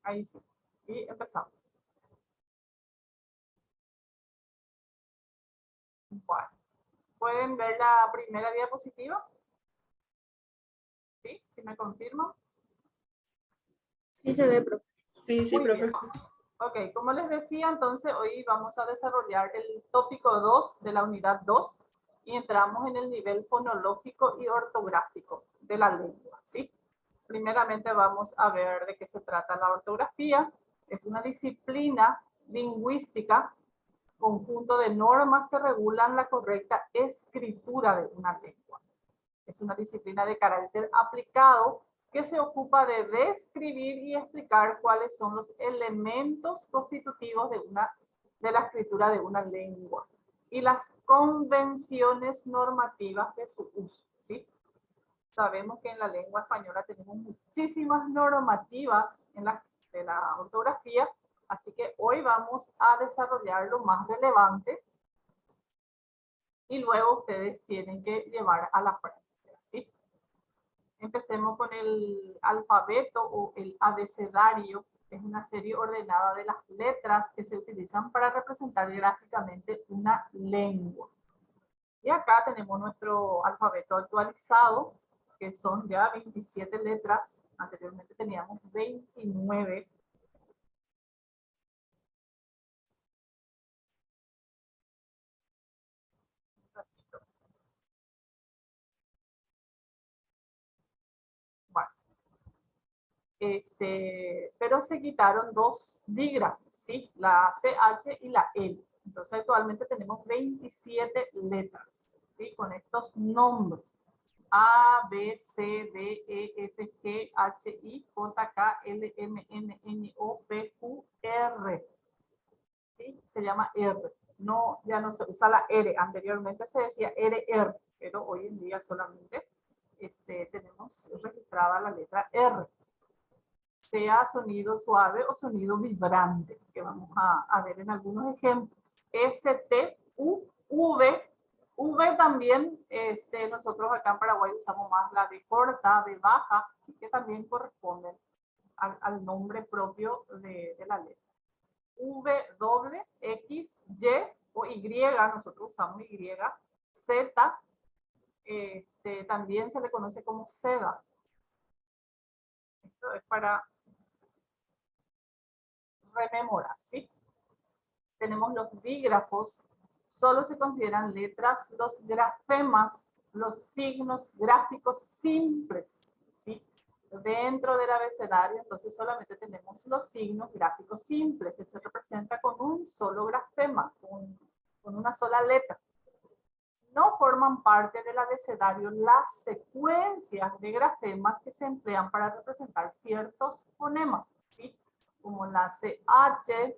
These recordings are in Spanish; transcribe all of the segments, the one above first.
Ahí sí. Y empezamos. Bueno, ¿pueden ver la primera diapositiva? ¿Sí? ¿Sí me confirman? Sí se ve, profe. Sí, Muy bien. profe. Ok, como les decía, entonces hoy vamos a desarrollar el tópico 2 de la unidad 2 y entramos en el nivel fonológico y ortográfico de la lengua, ¿sí? Primeramente vamos a ver de qué se trata la ortografía. Es una disciplina lingüística, conjunto de normas que regulan la correcta escritura de una lengua. Es una disciplina de carácter aplicado que se ocupa de describir y explicar cuáles son los elementos constitutivos de la escritura de una lengua y las convenciones normativas de su uso, ¿sí? Sabemos que en la lengua española tenemos muchísimas normativas de la ortografía, así que hoy vamos a desarrollar lo más relevante y luego ustedes tienen que llevar a la práctica, ¿sí? Empecemos con el alfabeto o el abecedario. Es una serie ordenada de las letras que se utilizan para representar gráficamente una lengua. Y acá tenemos nuestro alfabeto actualizado, que son ya 27 letras. Anteriormente teníamos 29. Bueno, pero se quitaron dos dígrafos, ¿sí? La CH y la L. Entonces actualmente tenemos 27 letras, ¿sí? Con estos nombres. A, B, C, D, E, F, G, H, I, J, K, L, M, N, N, O, P, Q, R. ¿Sí? Se llama R. No, ya no se usa la R. Anteriormente se decía RR, pero hoy en día solamente tenemos registrada la letra R. Sea sonido suave o sonido vibrante, que vamos a ver en algunos ejemplos. S, T, U, V. V también, nosotros acá en Paraguay usamos más la B corta, B baja, así que también corresponden al nombre propio de la letra. V, doble, X, Y o Y, nosotros usamos Y, Z, también se le conoce como seda. Esto es para rememorar, ¿sí? Tenemos los dígrafos, solo se consideran letras, los grafemas, los signos gráficos simples, ¿sí? Dentro del abecedario, entonces solamente tenemos los signos gráficos simples, que se representa con un solo grafema, con una sola letra. No forman parte del abecedario las secuencias de grafemas que se emplean para representar ciertos fonemas, ¿sí? Como la CH,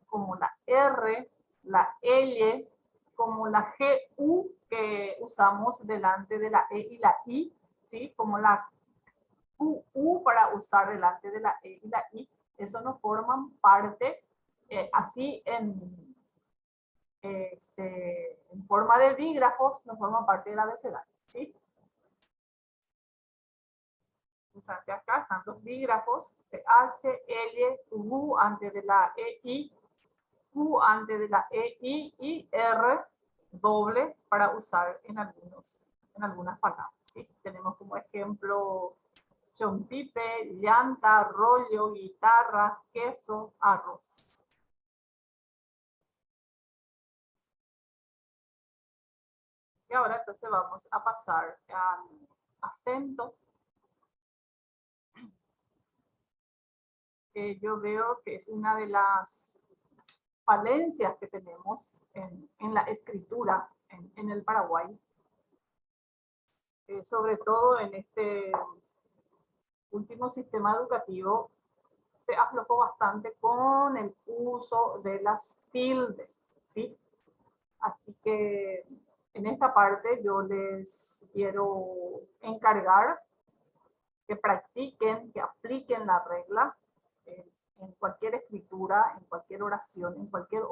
como la R, la L, como la GU que usamos delante de la E y la I, ¿sí? Como la QU para usar delante de la E y la I. Eso no forman parte así en forma de dígrafos, no forman parte del abecedario, ¿sí? Entonces acá están los dígrafos, CH, L, U antes de la EI, Q antes de la EI y R doble para usar en algunas palabras, ¿sí? Tenemos como ejemplo chompipe, llanta, rollo, guitarra, queso, arroz. Y ahora entonces vamos a pasar al acento. Que yo veo que es una de las falencias que tenemos en la escritura en el Paraguay. Sobre todo en este último sistema educativo se aflojó bastante con el uso de las tildes, ¿sí? Así que en esta parte yo les quiero encargar que practiquen, que apliquen la regla en cualquier escritura, en cualquier oración, en cualquier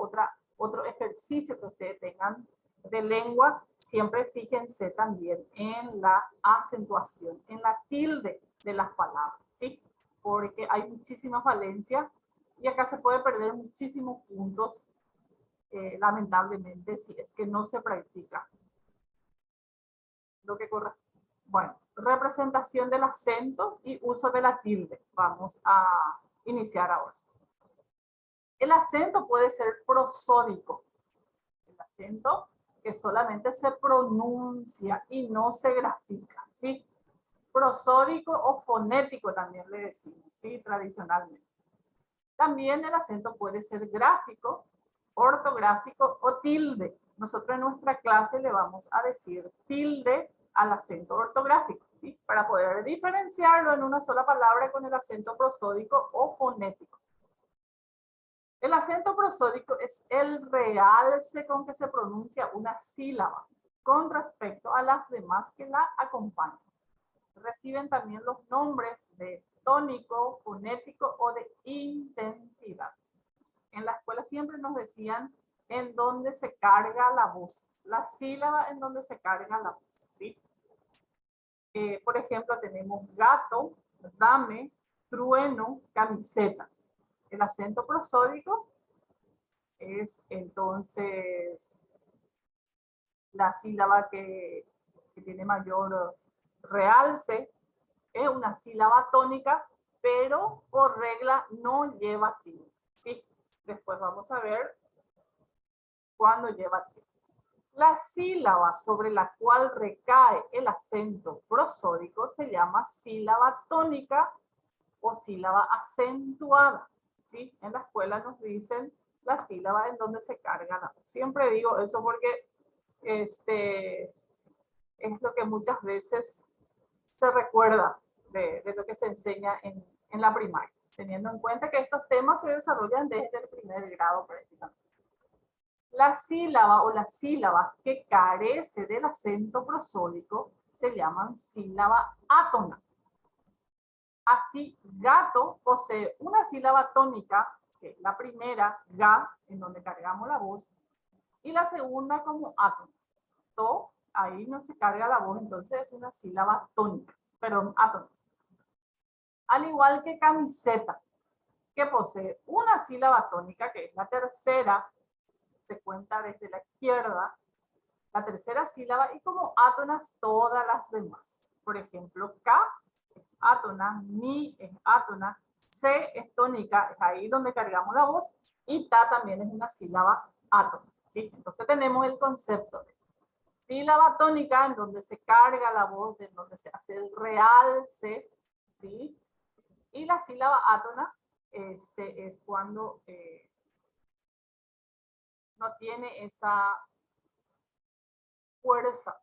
otro ejercicio que ustedes tengan de lengua. Siempre fíjense también en la acentuación, en la tilde de las palabras, ¿sí? porque hay muchísima falencia y acá se puede perder muchísimos puntos, lamentablemente, si es que no se practica lo que corresponde. Bueno, representación del acento y uso de la tilde. Vamos a iniciar ahora. El acento puede ser prosódico. El acento que solamente se pronuncia y no se grafica, ¿sí? Prosódico o fonético también le decimos, ¿sí? Tradicionalmente. También el acento puede ser gráfico, ortográfico o tilde. Nosotros en nuestra clase le vamos a decir tilde al acento ortográfico, ¿sí? Para poder diferenciarlo en una sola palabra con el acento prosódico o fonético. El acento prosódico es el realce con que se pronuncia una sílaba con respecto a las demás que la acompañan. Reciben también los nombres de tónico, fonético o de intensidad. En la escuela siempre nos decían en dónde se carga la voz, la sílaba en donde se carga la voz, ¿sí? Por ejemplo, tenemos gato, dame, trueno, camiseta. El acento prosódico es entonces la sílaba que tiene mayor realce, es una sílaba tónica, pero por regla no lleva tilde, ¿sí? Después vamos a ver cuándo lleva tilde. La sílaba sobre la cual recae el acento prosódico se llama sílaba tónica o sílaba acentuada, ¿sí? En la escuela nos dicen la sílaba en donde se carga la voz. Siempre digo eso porque es lo que muchas veces se recuerda de lo que se enseña en la primaria, teniendo en cuenta que estos temas se desarrollan desde el primer grado prácticamente. La sílaba o las sílabas que carece del acento prosódico se llaman sílaba átona. Así, gato posee una sílaba tónica, que es la primera, ga, en donde cargamos la voz, y la segunda como átono. To, ahí no se carga la voz, entonces es una sílaba tónica, perdón, átono. Al igual que camiseta, que posee una sílaba tónica, que es la tercera, se cuenta desde la izquierda, la tercera sílaba, y como átonas todas las demás. Por ejemplo, K es átona, mi es átona, C es tónica, es ahí donde cargamos la voz, y Ta también es una sílaba átona, ¿sí? Entonces tenemos el concepto de sílaba tónica en donde se carga la voz, en donde se hace el realce, ¿sí? Y la sílaba átona es cuando no tiene esa fuerza,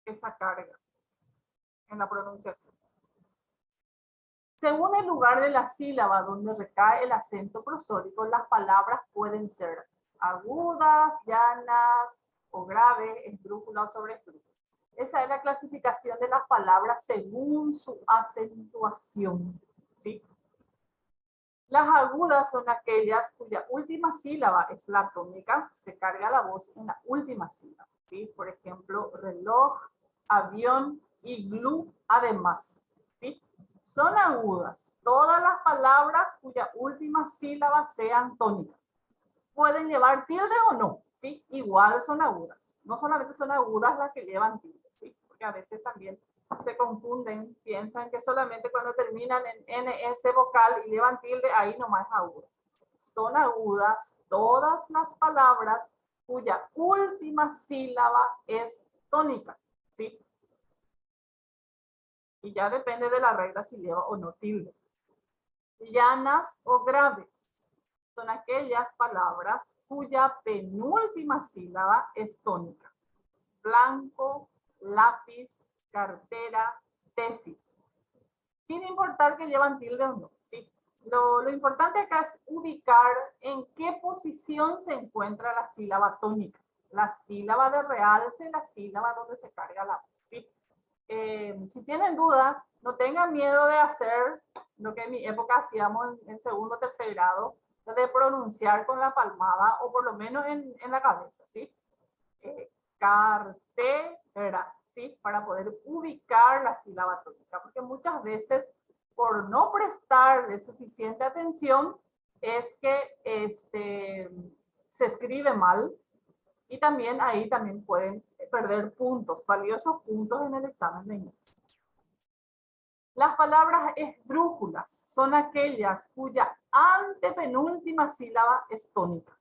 esa carga en la pronunciación. Según el lugar de la sílaba donde recae el acento prosódico, las palabras pueden ser agudas, llanas o graves, esdrújula o sobreesdrújula. Esa es la clasificación de las palabras según su acentuación, ¿sí? Las agudas son aquellas cuya última sílaba es la tónica, se carga la voz en la última sílaba, ¿sí? Por ejemplo, reloj, avión, iglú, además, ¿sí? Son agudas todas las palabras cuya última sílaba sean tónicas. Pueden llevar tilde o no, ¿sí? Igual son agudas. No solamente son agudas las que llevan tilde, ¿sí? Porque a veces también se confunden, piensan que solamente cuando terminan en NS vocal y llevan tilde, ahí nomás es aguda. Son agudas todas las palabras cuya última sílaba es tónica, ¿sí? Y ya depende de la regla si lleva o no tilde. Llanas o graves son aquellas palabras cuya penúltima sílaba es tónica. Blanco, lápiz, cartera, tesis. Sin importar que llevan tilde o no, ¿sí? Lo importante acá es ubicar en qué posición se encuentra la sílaba tónica. La sílaba de realce, la sílaba donde se carga la voz, ¿sí? Si tienen duda, no tengan miedo de hacer lo que en mi época hacíamos en segundo o tercer grado, de pronunciar con la palmada o por lo menos en la cabeza, ¿sí? Cartera, ¿sí? Para poder ubicar la sílaba tónica, porque muchas veces por no prestarle suficiente atención es que se escribe mal y también ahí también pueden perder puntos, valiosos puntos en el examen de inglés. Las palabras esdrújulas son aquellas cuya antepenúltima sílaba es tónica,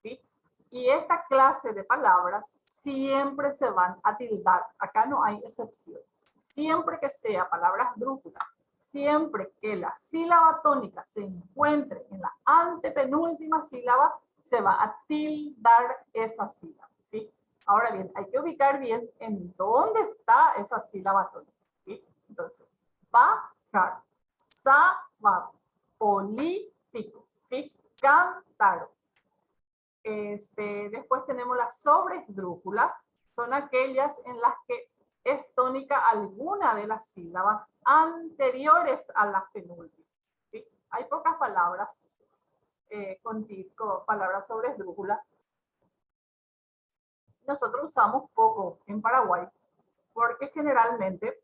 ¿sí? Y esta clase de palabras siempre se van a tildar. Acá no hay excepciones. Siempre que sea palabra esdrújula, siempre que la sílaba tónica se encuentre en la antepenúltima sílaba, se va a tildar esa sílaba, ¿sí? Ahora bien, hay que ubicar bien en dónde está esa sílaba tónica, ¿sí? Entonces, bajar, sábado, político, ¿sí? Cantar. Después tenemos las sobresdrújulas, son aquellas en las que es tónica alguna de las sílabas anteriores a la penúltima, ¿sí? Hay pocas palabras con palabras sobresdrújulas. Nosotros usamos poco en Paraguay porque generalmente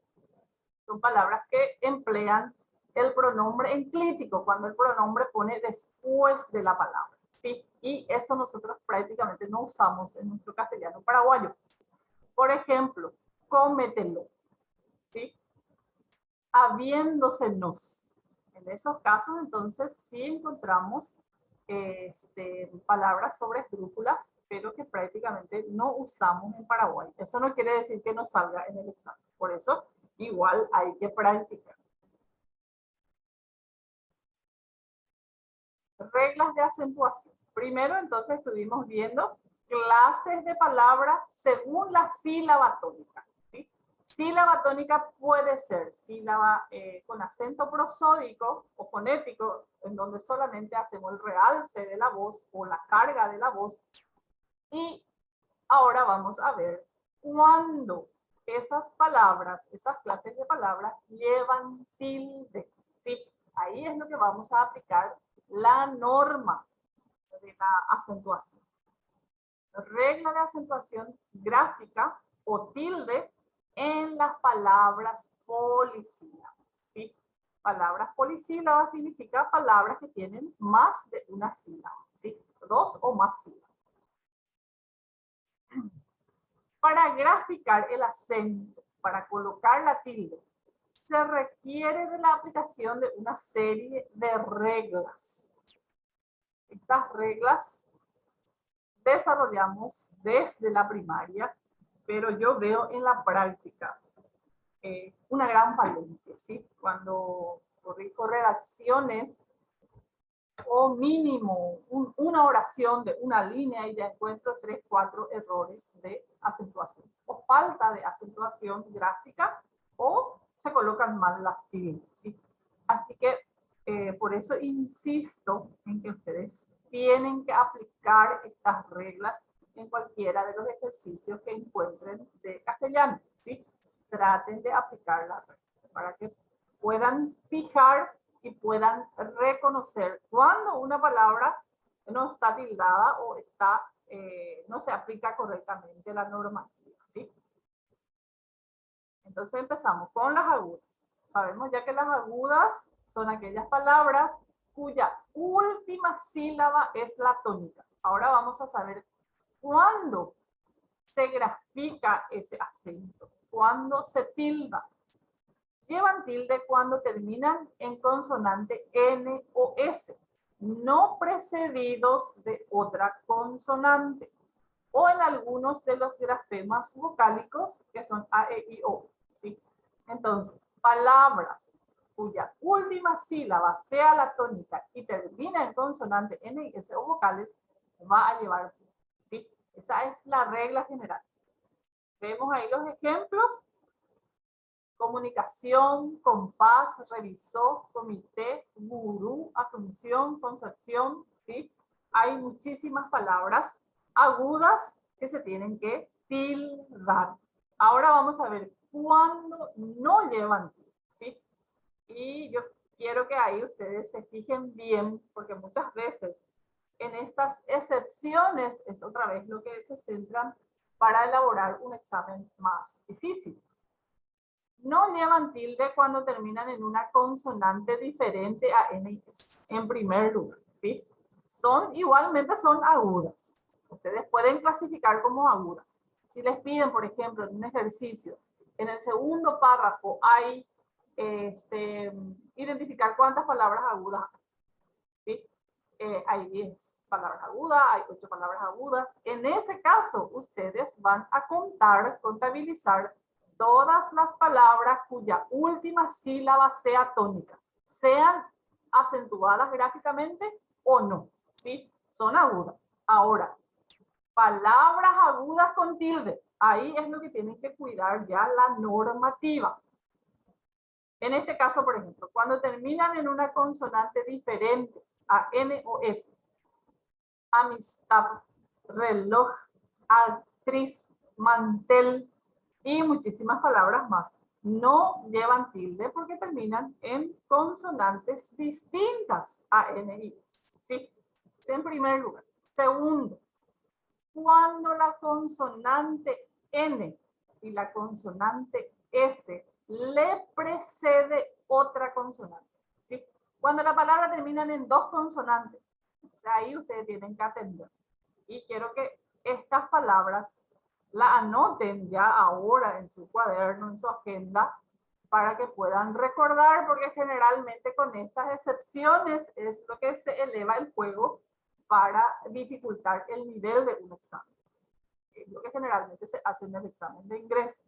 son palabras que emplean el pronombre enclítico, cuando el pronombre pone después de la palabra, ¿sí? Y eso nosotros prácticamente no usamos en nuestro castellano paraguayo. Por ejemplo, cómetelo, ¿sí? Habiéndosenos. En esos casos, entonces, sí encontramos palabras sobresdrújulas, pero que prácticamente no usamos en Paraguay. Eso no quiere decir que no salga en el examen. Por eso, igual hay que practicar. Reglas de acentuación. Primero, entonces, estuvimos viendo clases de palabras según la sílaba tónica, ¿sí? Sílaba tónica puede ser sílaba con acento prosódico o fonético, en donde solamente hacemos el realce de la voz o la carga de la voz. Y ahora vamos a ver cuándo esas palabras, esas clases de palabras llevan tilde, ¿sí? Ahí es lo que vamos a aplicar la norma de la acentuación. Regla de acentuación gráfica o tilde en las palabras polisílabas, ¿sí? Palabras polisílabas significa palabras que tienen más de una sílaba, ¿sí? Dos o más sílabas. Para graficar el acento, para colocar la tilde, se requiere de la aplicación de una serie de reglas. Estas reglas desarrollamos desde la primaria, pero yo veo en la práctica una gran falencia, ¿sí? Cuando corrijo redacciones o mínimo una oración de una línea y ya encuentro 3, 4 errores de acentuación o falta de acentuación gráfica o se colocan mal las tildes, ¿sí? Así que por eso insisto en que ustedes tienen que aplicar estas reglas en cualquiera de los ejercicios que encuentren de castellano, ¿sí? Traten de aplicarlas para que puedan fijar y puedan reconocer cuando una palabra no está tildada o está, no se aplica correctamente la normativa, ¿sí? Entonces empezamos con las agudas. Sabemos ya que las agudas son aquellas palabras cuya última sílaba es la tónica. Ahora vamos a saber cuándo se grafica ese acento, cuándo se tilda. Llevan tilde cuando terminan en consonante N o S, no precedidos de otra consonante, o en algunos de los grafemas vocálicos que son A, E, I, O, ¿sí? Entonces, palabras cuya última sílaba sea la tónica y termina en consonante N, S o vocales, va a llevar tilde, ¿sí? Esa es la regla general. Vemos ahí los ejemplos. Comunicación, compás, revisó, comité, gurú, asunción, concepción, ¿sí? Hay muchísimas palabras agudas que se tienen que tildar. Ahora vamos a ver cuándo no llevan tilde, ¿sí? Y yo quiero que ahí ustedes se fijen bien, porque muchas veces en estas excepciones es otra vez lo que se centran para elaborar un examen más difícil. No llevan tilde cuando terminan en una consonante diferente a N y S, en primer lugar, ¿sí? Igualmente son agudas. Ustedes pueden clasificar como agudas. Si les piden, por ejemplo, en un ejercicio, en el segundo párrafo hay identificar cuántas palabras agudas hay, ¿sí? Hay 10 palabras agudas, hay 8 palabras agudas. En ese caso, ustedes van a contabilizar todas las palabras cuya última sílaba sea tónica, sean acentuadas gráficamente o no, ¿sí? Son agudas. Ahora, palabras agudas con tilde, ahí es lo que tienen que cuidar ya la normativa. En este caso, por ejemplo, cuando terminan en una consonante diferente a N o S, amistad, reloj, actriz, mantel y muchísimas palabras más. No llevan tilde porque terminan en consonantes distintas a N y S. ¿Sí? En primer lugar. Segundo, cuando la consonante N y la consonante S le precede otra consonante. ¿Sí? Cuando la palabra terminan en dos consonantes, o sea, ahí ustedes tienen que atender. Y quiero que estas palabras la anoten ya ahora en su cuaderno, en su agenda, para que puedan recordar, porque generalmente con estas excepciones es lo que se eleva el juego para dificultar el nivel de un examen. Es lo que generalmente se hace en el examen de ingreso.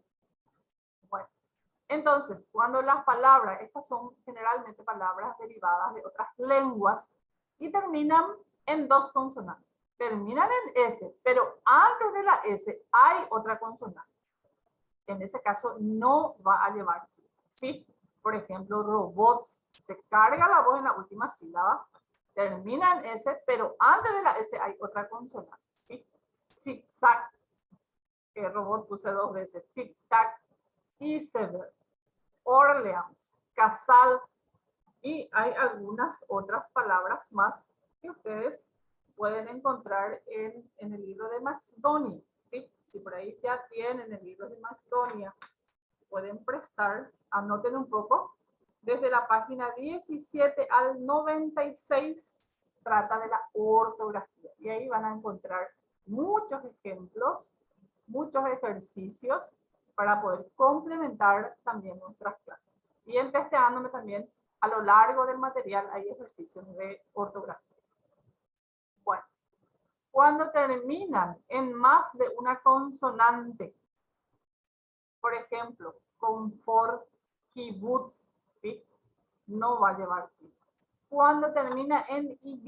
Bueno, entonces, cuando las palabras, estas son generalmente palabras derivadas de otras lenguas y terminan en dos consonantes. Terminan en S, pero antes de la S hay otra consonante. En ese caso no va a llevar, ¿sí? Por ejemplo, robots, se carga la voz en la última sílaba, termina en S, pero antes de la S hay otra consonante, ¿sí? Zigzag, que robot puse 2 veces, tic-tac, iceberg, Orleans, Casals, y hay algunas otras palabras más que ustedes pueden encontrar en el libro de Macedonia, ¿sí? Si por ahí ya tienen el libro de Macedonia, pueden prestar, anoten un poco, desde la página 17 al 96 trata de la ortografía y ahí van a encontrar muchos ejemplos, muchos ejercicios para poder complementar también nuestras clases. Y testeándome también a lo largo del material hay ejercicios de ortografía. Bueno, cuando terminan en más de una consonante, por ejemplo, confort, kibutz, ¿sí? No va a llevar tilde. Cuando termina en Y,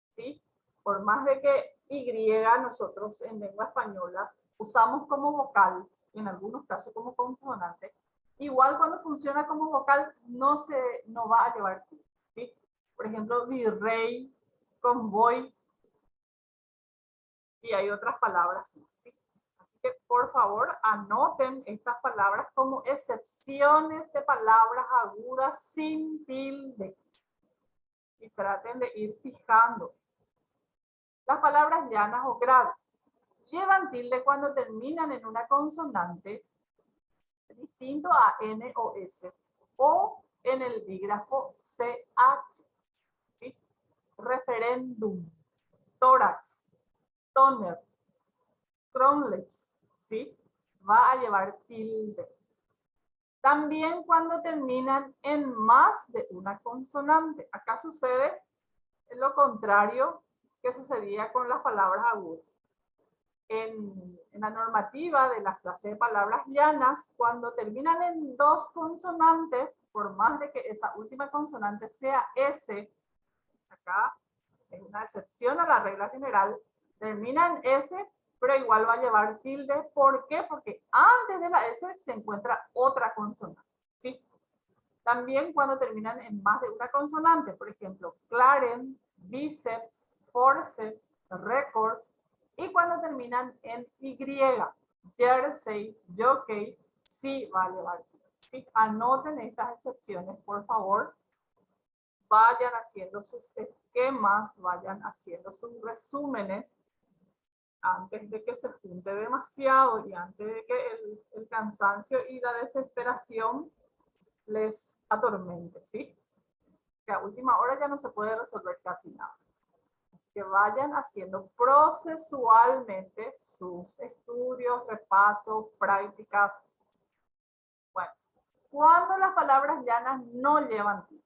¿sí? Por más de que Y nosotros en lengua española usamos como vocal, en algunos casos como consonante, igual cuando funciona como vocal no va a llevar tilde, ¿sí? Por ejemplo, virrey, convoy, y hay otras palabras más, ¿sí? Así que por favor anoten estas palabras como excepciones de palabras agudas sin tilde y traten de ir fijando. Las palabras llanas o graves llevan tilde cuando terminan en una consonante distinto a N o S o en el dígrafo CH, ¿sí? Referéndum, tórax, toner, cronlets, ¿sí? Va a llevar tilde. También cuando terminan en más de una consonante. Acá sucede lo contrario que sucedía con las palabras agudas. En la normativa de las clases de palabras llanas, cuando terminan en dos consonantes, por más de que esa última consonante sea S, acá es una excepción a la regla general, termina en S, pero igual va a llevar tilde. ¿Por qué? Porque antes de la S se encuentra otra consonante, ¿sí? También cuando terminan en más de una consonante, por ejemplo, claren, bíceps, forceps, records, y cuando terminan en Y, jersey, jockey, sí va a llevar tilde, ¿sí? Anoten estas excepciones, por favor. Vayan haciendo sus esquemas, vayan haciendo sus resúmenes antes de que se junte demasiado y antes de que el cansancio y la desesperación les atormente, ¿sí? Que a última hora ya no se puede resolver casi nada. Así que vayan haciendo procesualmente sus estudios, repasos, prácticas. Bueno, cuando las palabras llanas no llevan tilde,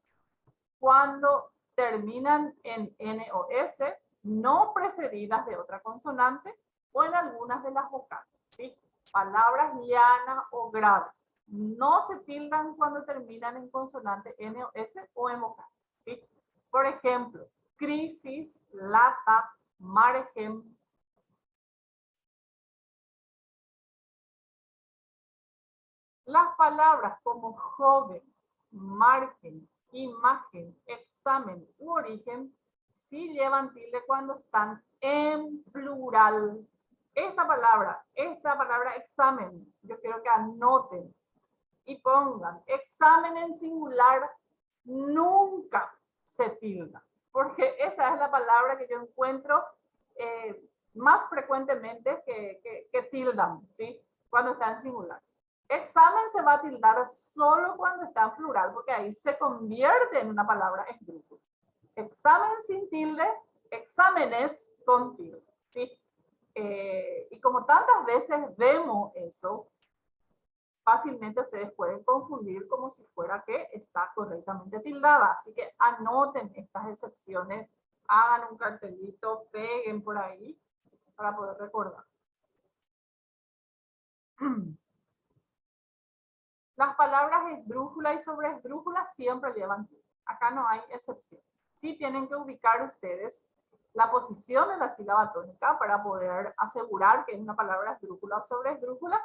cuando terminan en N o S, no precedidas de otra consonante, o en algunas de las vocales, ¿sí? Palabras llanas o graves. No se tildan cuando terminan en consonante N o S o en vocales, ¿sí? Por ejemplo, crisis, lata, margen. Las palabras como joven, margen, imagen, examen u origen sí llevan tilde cuando están en plural. Esta palabra examen, yo quiero que anoten y pongan examen en singular, nunca se tilda, porque esa es la palabra que yo encuentro más frecuentemente que tildan, ¿sí? Cuando está en singular. Examen se va a tildar solo cuando está en plural, porque ahí se convierte en una palabra esdrújula. Examen sin tilde, exámenes con tilde, ¿sí? Y como tantas veces vemos eso, fácilmente ustedes pueden confundir como si fuera que está correctamente tildada. Así que anoten estas excepciones, hagan un cartelito, peguen por ahí para poder recordar. Las palabras esdrújula y sobreesdrújula siempre llevan tilde. Acá no hay excepción. Sí tienen que ubicar ustedes la posición de la sílaba tónica para poder asegurar que es una palabra esdrújula o sobreesdrújula,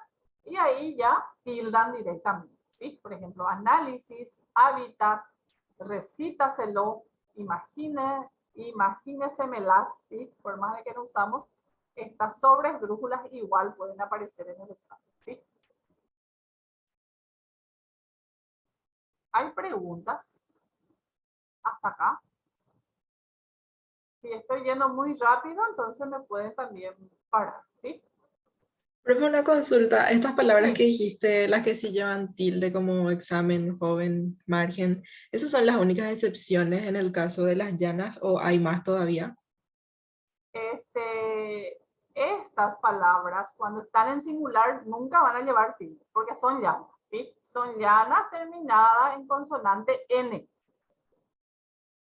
y ahí ya tildan directamente, ¿sí? Por ejemplo, análisis, hábitat, recítaselo, imagínesemelas, ¿sí? Por más de que no usamos, estas sobreesdrújulas igual pueden aparecer en el examen, ¿sí? ¿Hay preguntas hasta acá? Si estoy yendo muy rápido, entonces me pueden también parar, ¿sí? Profe, una consulta. Estas palabras Sí. que dijiste, las que sí llevan tilde como examen, joven, margen, ¿esas son las únicas excepciones en el caso de las llanas o hay más todavía? Estas palabras, cuando están en singular, nunca van a llevar tilde, porque son llanas, ¿sí? Son llanas terminadas en consonante N.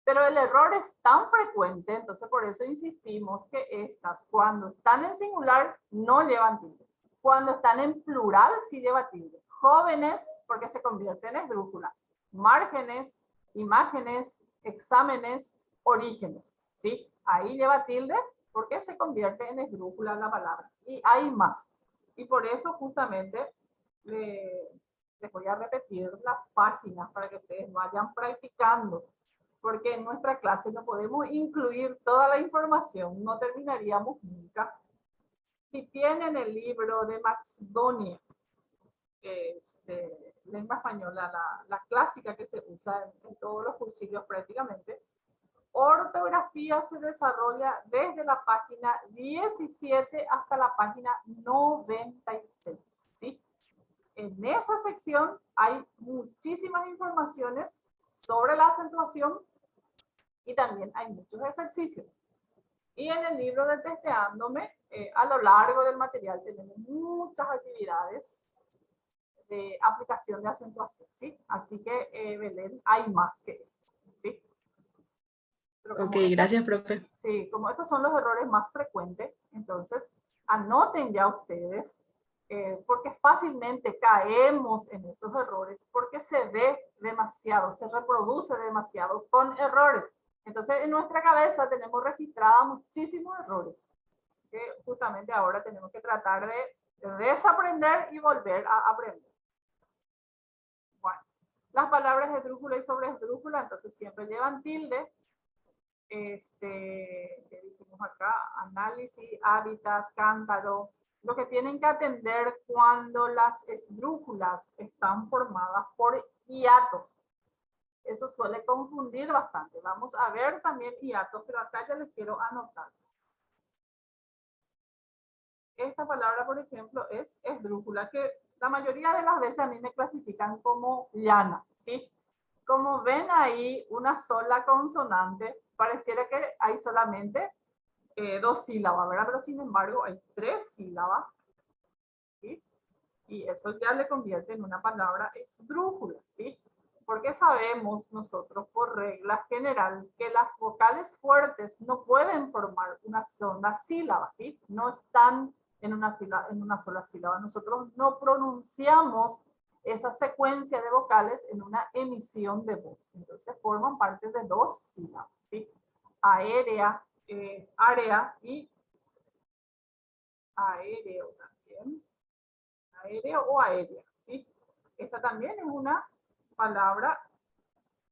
Pero el error es tan frecuente, entonces por eso insistimos que estas, cuando están en singular, no llevan tilde. Cuando están en plural, sí lleva tilde. Jóvenes, porque se convierte en esdrújula. Márgenes, imágenes, exámenes, orígenes, ¿sí? Ahí lleva tilde porque se convierte en esdrújula la palabra. Y hay más. Y por eso justamente les voy a repetir las páginas para que ustedes vayan practicando, porque en nuestra clase no podemos incluir toda la información, no terminaríamos nunca. Si tienen el libro de Max Donia, lengua española, la clásica que se usa en todos los cursillos prácticamente, ortografía se desarrolla desde la página 17 hasta la página 96, ¿sí? En esa sección hay muchísimas informaciones sobre la acentuación y también hay muchos ejercicios. Y en el libro de Testeándome, a lo largo del material tenemos muchas actividades de aplicación de acentuación, ¿sí? Así que, Belén, hay más que esto, ¿sí? Pero Ok, gracias, profe. Sí, como estos son los errores más frecuentes, entonces anoten ya ustedes, porque fácilmente caemos en esos errores, porque se ve demasiado, se reproduce demasiado con errores. Entonces en nuestra cabeza tenemos registrados muchísimos errores, que justamente ahora tenemos que tratar de desaprender y volver a aprender. Bueno, las palabras esdrújula y sobreesdrújula entonces siempre llevan tilde. Que dijimos acá, análisis, hábitat, cántaro. Lo que tienen que atender cuando las esdrújulas están formadas por hiatos. Eso suele confundir bastante. Vamos a ver también hiatos, pero acá ya les quiero anotar. Esta palabra, por ejemplo, es esdrújula, que la mayoría de las veces a mí me clasifican como llana, ¿sí? Como ven ahí, una sola consonante, pareciera que hay solamente dos sílabas, ¿verdad? Pero sin embargo hay tres sílabas, ¿sí? Y eso ya le convierte en una palabra esdrújula, ¿sí? Porque sabemos nosotros por regla general que las vocales fuertes no pueden formar una sola sílaba, ¿sí? No están en una sola sílaba. Nosotros no pronunciamos esa secuencia de vocales en una emisión de voz. Entonces forman parte de dos sílabas, ¿sí? Aérea, área y aéreo también. Aéreo o aérea, ¿sí? Esta también es una palabra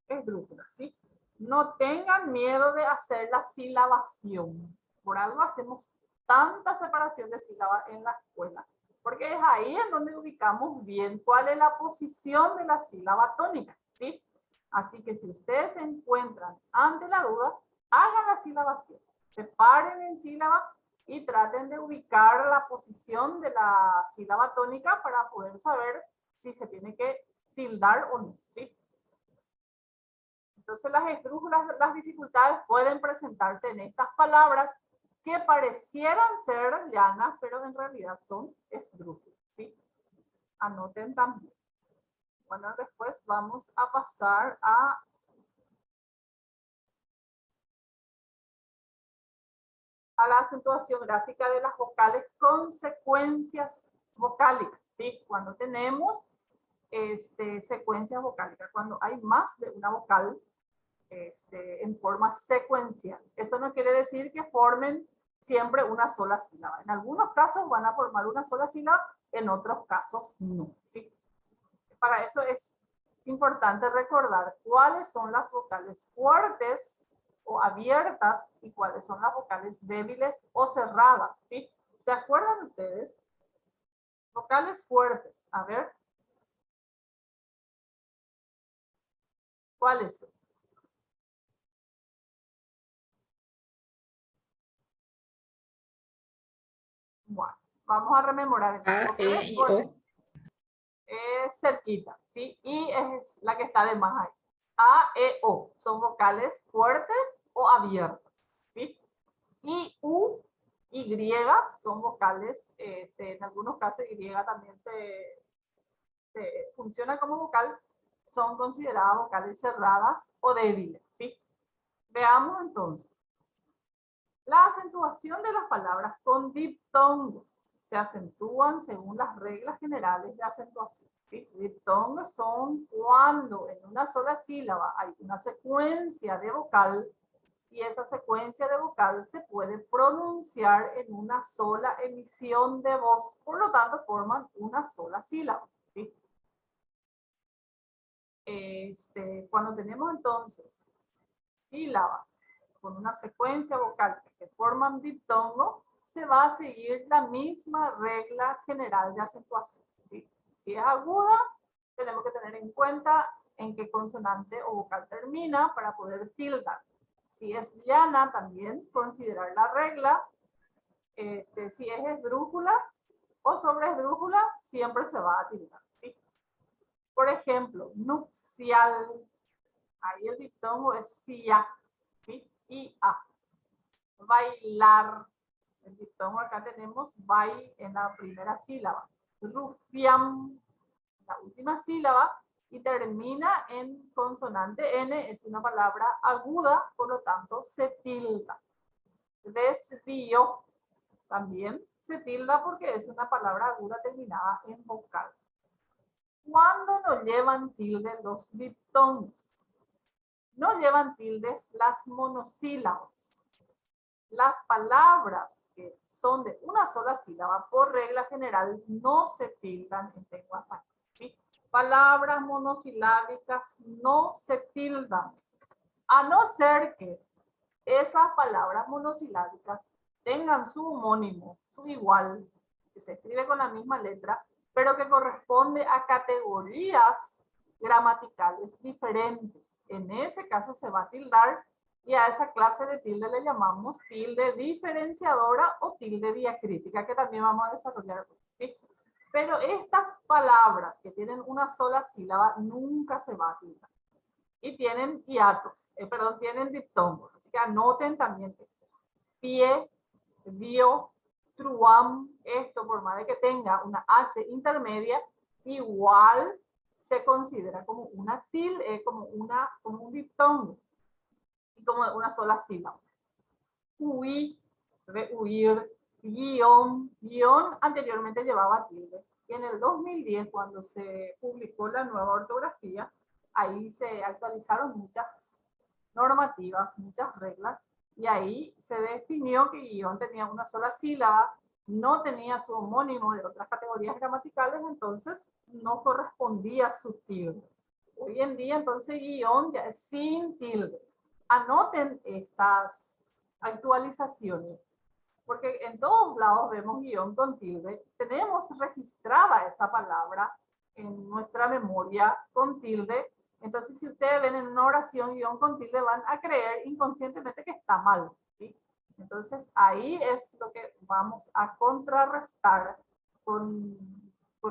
esdrújula, ¿sí? No tengan miedo de hacer la silabación. Por algo hacemos tanta separación de sílabas en la escuela, porque es ahí en donde ubicamos bien cuál es la posición de la sílaba tónica, ¿sí? Así que si ustedes se encuentran ante la duda, hagan la silabación. Separen en sílaba y traten de ubicar la posición de la sílaba tónica para poder saber si se tiene que tildar o no, ¿sí? Entonces las esdrújulas, las dificultades pueden presentarse en estas palabras que parecieran ser llanas, pero en realidad son esdrújulas, ¿sí? Anoten también. Bueno, después vamos a pasar a la acentuación gráfica de las vocales con secuencias vocálicas, ¿sí? Cuando tenemos secuencias vocálicas, cuando hay más de una vocal en forma secuencial. Eso no quiere decir que formen siempre una sola sílaba. En algunos casos van a formar una sola sílaba, en otros casos no, ¿sí? Para eso es importante recordar cuáles son las vocales fuertes o abiertas y cuáles son las vocales débiles o cerradas, ¿sí? ¿Se acuerdan ustedes? Vocales fuertes, a ver. ¿Cuáles son? Bueno, vamos a rememorar. A, E, Vocales I, fuertes. O. Es cerquita, ¿sí? Y es la que está de más ahí. A, E, O son vocales fuertes o abiertas, ¿sí? Y, U, Y son vocales, en algunos casos Y también se funciona como vocal, son consideradas vocales cerradas o débiles, ¿sí? Veamos entonces. La acentuación de las palabras con diptongos se acentúan según las reglas generales de acentuación. ¿Sí? Diptongos son cuando en una sola sílaba hay una secuencia de vocal y esa secuencia de vocal se puede pronunciar en una sola emisión de voz, por lo tanto forman una sola sílaba. ¿Sí? Cuando tenemos entonces sílabas con una secuencia vocal que forman diptongo, se va a seguir la misma regla general de acentuación, ¿sí? Si es aguda, tenemos que tener en cuenta en qué consonante o vocal termina para poder tildar. Si es llana, también considerar la regla. Si es esdrújula o sobre esdrújula, siempre se va a tildar, ¿sí? Por ejemplo, nupcial, ahí el diptongo es sia, ¿sí? Y a. Bailar, el diptongo acá tenemos bai en la primera sílaba. Rufián, la última sílaba, y termina en consonante N, es una palabra aguda, por lo tanto se tilda. Desvío, también se tilda porque es una palabra aguda terminada en vocal. ¿Cuándo no llevan tilde los diptongos? No llevan tildes las monosílabas. Las palabras que son de una sola sílaba, por regla general, no se tildan en lengua española, ¿sí? Palabras monosilábicas no se tildan, a no ser que esas palabras monosilábicas tengan su homónimo, su igual, que se escribe con la misma letra, pero que corresponde a categorías gramaticales diferentes. En ese caso se va a tildar Y a esa clase de tilde le llamamos tilde diferenciadora o tilde diacrítica, que también vamos a desarrollar, ¿sí? Pero estas palabras que tienen una sola sílaba nunca se van a tildar. Y tienen hiatos, tienen diptongos. Así que anoten también pie, dio, truam, esto por más de que tenga una H intermedia, igual se considera como una tilde, como un diptongo, y como una sola sílaba. Huir, rehuir, guión anteriormente llevaba tilde. Y en el 2010, cuando se publicó la nueva ortografía, ahí se actualizaron muchas normativas, muchas reglas, y ahí se definió que guión tenía una sola sílaba, no tenía su homónimo de otras categorías gramaticales, entonces no correspondía su tilde. Hoy en día, entonces, guión ya es sin tilde. Anoten estas actualizaciones, porque en todos lados vemos guión con tilde. Tenemos registrada esa palabra en nuestra memoria con tilde. Entonces, si ustedes ven en una oración guión con tilde, van a creer inconscientemente que está mal, ¿sí? Entonces, ahí es lo que vamos a contrarrestar con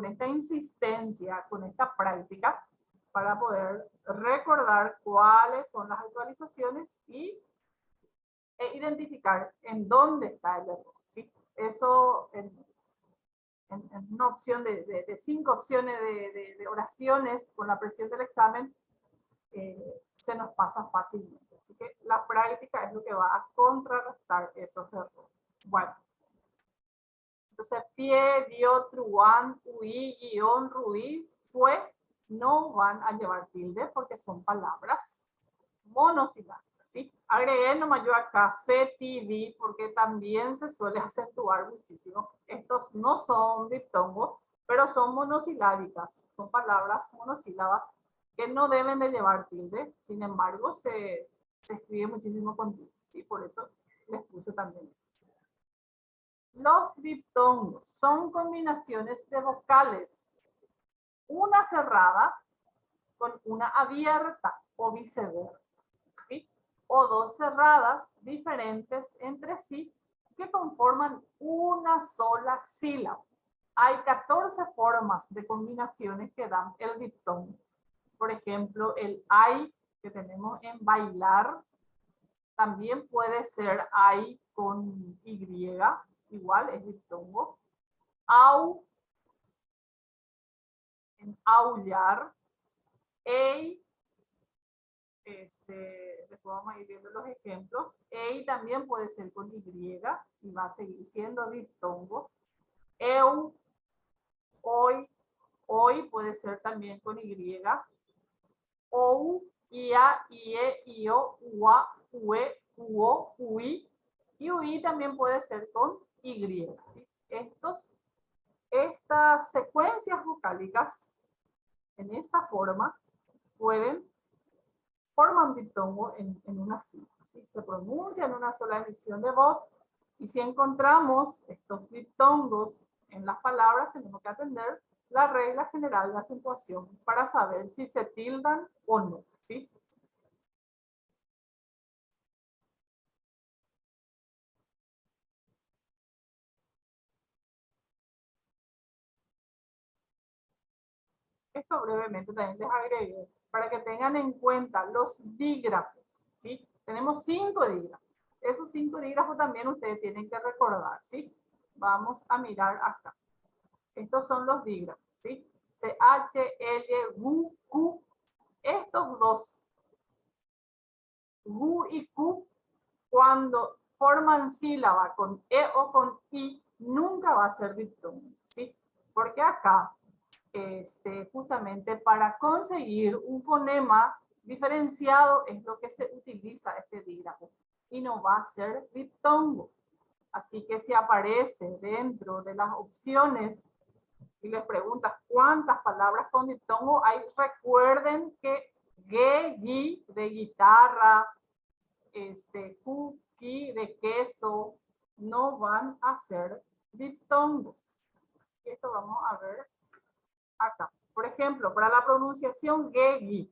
esta insistencia, con esta práctica, para poder recordar cuáles son las actualizaciones y identificar en dónde está el error, ¿sí? Eso en una opción de 5 opciones de oraciones con la presión del examen se nos pasa fácilmente. Así que la práctica es lo que va a contrarrestar esos errores. Bueno, entonces pie, dio, truán, huí, guión, ruiz, fue, no van a llevar tilde porque son palabras monosílabas. ¿Sí? Agregué nomás yo acá FETIVI porque también se suele acentuar muchísimo. Estos no son diptongos, pero son monosilábicas. Son palabras monosílabas que no deben de llevar tilde. Sin embargo, se escribe muchísimo con tilde. ¿Sí? Por eso les puse también. Los diptongos son combinaciones de vocales. Una cerrada con una abierta o viceversa, ¿sí? O dos cerradas diferentes entre sí que conforman una sola sílaba. Hay 14 formas de combinaciones que dan el diptongo. Por ejemplo, el ay que tenemos en bailar también puede ser ay con y, igual es diptongo. Au en aullar, ei, después vamos a ir viendo los ejemplos. Ei también puede ser con Y y va a seguir siendo diptongo. Eu, hoy puede ser también con Y. Ou, ia, ie, io, ua, ue, uo, ui. Y ui también puede ser con Y. ¿Sí? Estas secuencias vocálicas en esta forma forman diptongo en una sílaba. ¿Sí? Se pronuncia en una sola emisión de voz y si encontramos estos diptongos en las palabras tenemos que atender la regla general de acentuación para saber si se tildan o no. ¿Sí? Esto brevemente también les agregué para que tengan en cuenta los dígrafos. ¿Sí? Tenemos 5 dígrafos. Esos 5 dígrafos también ustedes tienen que recordar. ¿Sí? Vamos a mirar acá. Estos son los dígrafos. ¿Sí? CH, L, U, Q. Estos dos, U y Q, cuando forman sílaba con E o con I, nunca va a ser diptongo. ¿Sí? Porque acá justamente para conseguir un fonema diferenciado es lo que se utiliza este dígrafo y no va a ser diptongo. Así que si aparece dentro de las opciones y les preguntas cuántas palabras con diptongo hay, recuerden que gi de guitarra, cookie de queso, no van a ser diptongos. Esto vamos a ver acá. Por ejemplo, para la pronunciación gegi,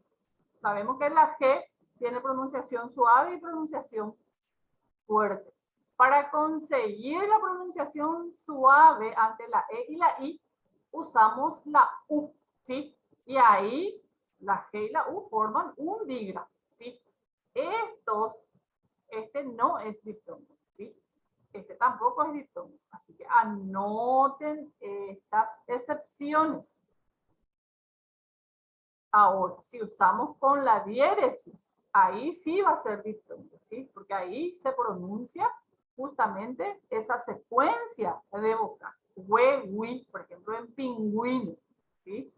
sabemos que la G Tiene pronunciación suave y pronunciación fuerte. Para conseguir la pronunciación suave ante la E y la I, usamos la U, ¿sí? Y ahí la G y la U forman un dígrafo, ¿sí? Este no es diptongo, ¿sí? Este tampoco es diptongo. Así que anoten estas excepciones. Ahora, si usamos con la diéresis, ahí sí va a ser diptongo, ¿sí? Porque ahí se pronuncia justamente esa secuencia de vocal. We, we, por ejemplo, en pingüino, ¿sí?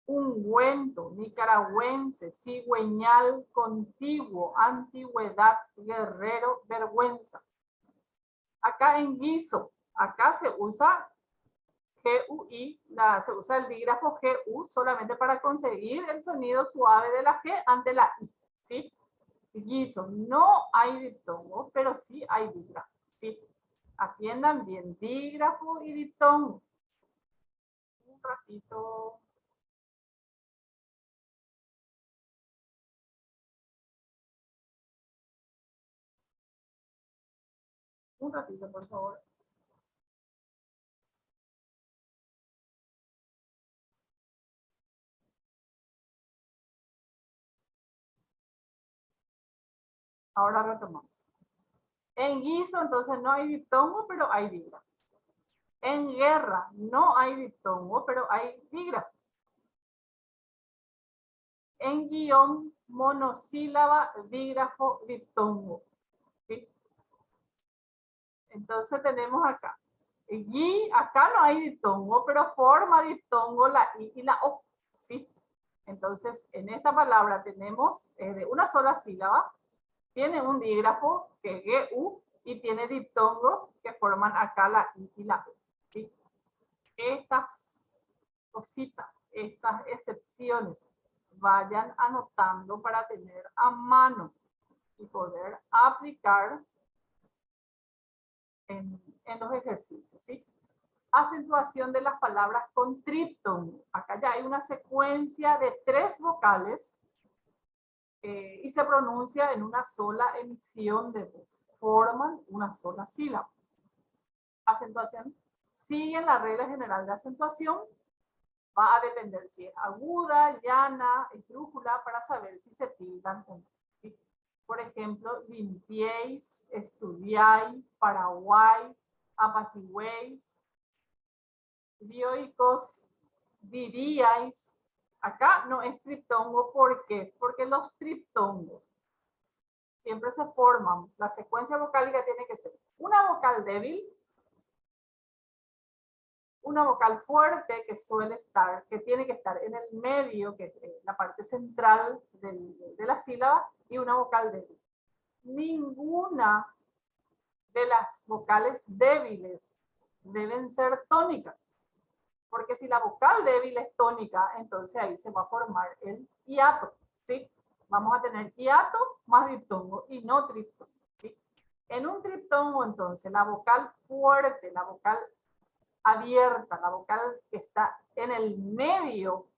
Ungüento, nicaragüense, cigüeñal, contiguo, antigüedad, guerrero, vergüenza. Acá en guiso, acá se usa GUI, se usa el dígrafo GU solamente para conseguir el sonido suave de la G ante la I, ¿sí? Guiso, no hay diptongo, pero sí hay dígrafo, ¿sí? Atiendan bien, dígrafo y diptongo. Un ratito. Un ratito, por favor. Ahora retomamos. En guiso, entonces no hay diptongo, pero hay dígrafos. En guerra no hay diptongo, pero hay dígrafos. En guión, monosílaba, dígrafo, diptongo, ¿sí? Entonces tenemos acá. Y acá no hay diptongo, pero forma diptongo la I y la O, ¿sí? Entonces, en esta palabra tenemos de una sola sílaba, tiene un dígrafo que es GU y tiene diptongo que forman acá la I y la O, ¿sí? Estas cositas, estas excepciones, vayan anotando para tener a mano y poder aplicar en los ejercicios, ¿sí? Acentuación de las palabras con tríptono. Acá ya hay una secuencia de 3 vocales y se pronuncia en una sola emisión de voz. Forman una sola sílaba. Acentuación. Siguen la regla general de acentuación. Va a depender si es aguda, llana, esdrújula, para saber si se tildan o no. ¿Sí? Por ejemplo, limpiéis, estudiáis, Paraguay, apaciguéis, dioicos, diríais. Acá no es triptongo, ¿por qué? Porque los triptongos siempre se forman, la secuencia vocálica tiene que ser una vocal débil, una vocal fuerte que suele estar, que tiene que estar en el medio, que es la parte central de la sílaba, y una vocal débil. Ninguna de las vocales débiles deben ser tónicas, porque si la vocal débil es tónica, entonces ahí se va a formar el hiato, ¿sí? Vamos a tener hiato más diptongo y no triptongo, ¿sí? En un triptongo, entonces, la vocal fuerte, la vocal abierta, la vocal que está en el medio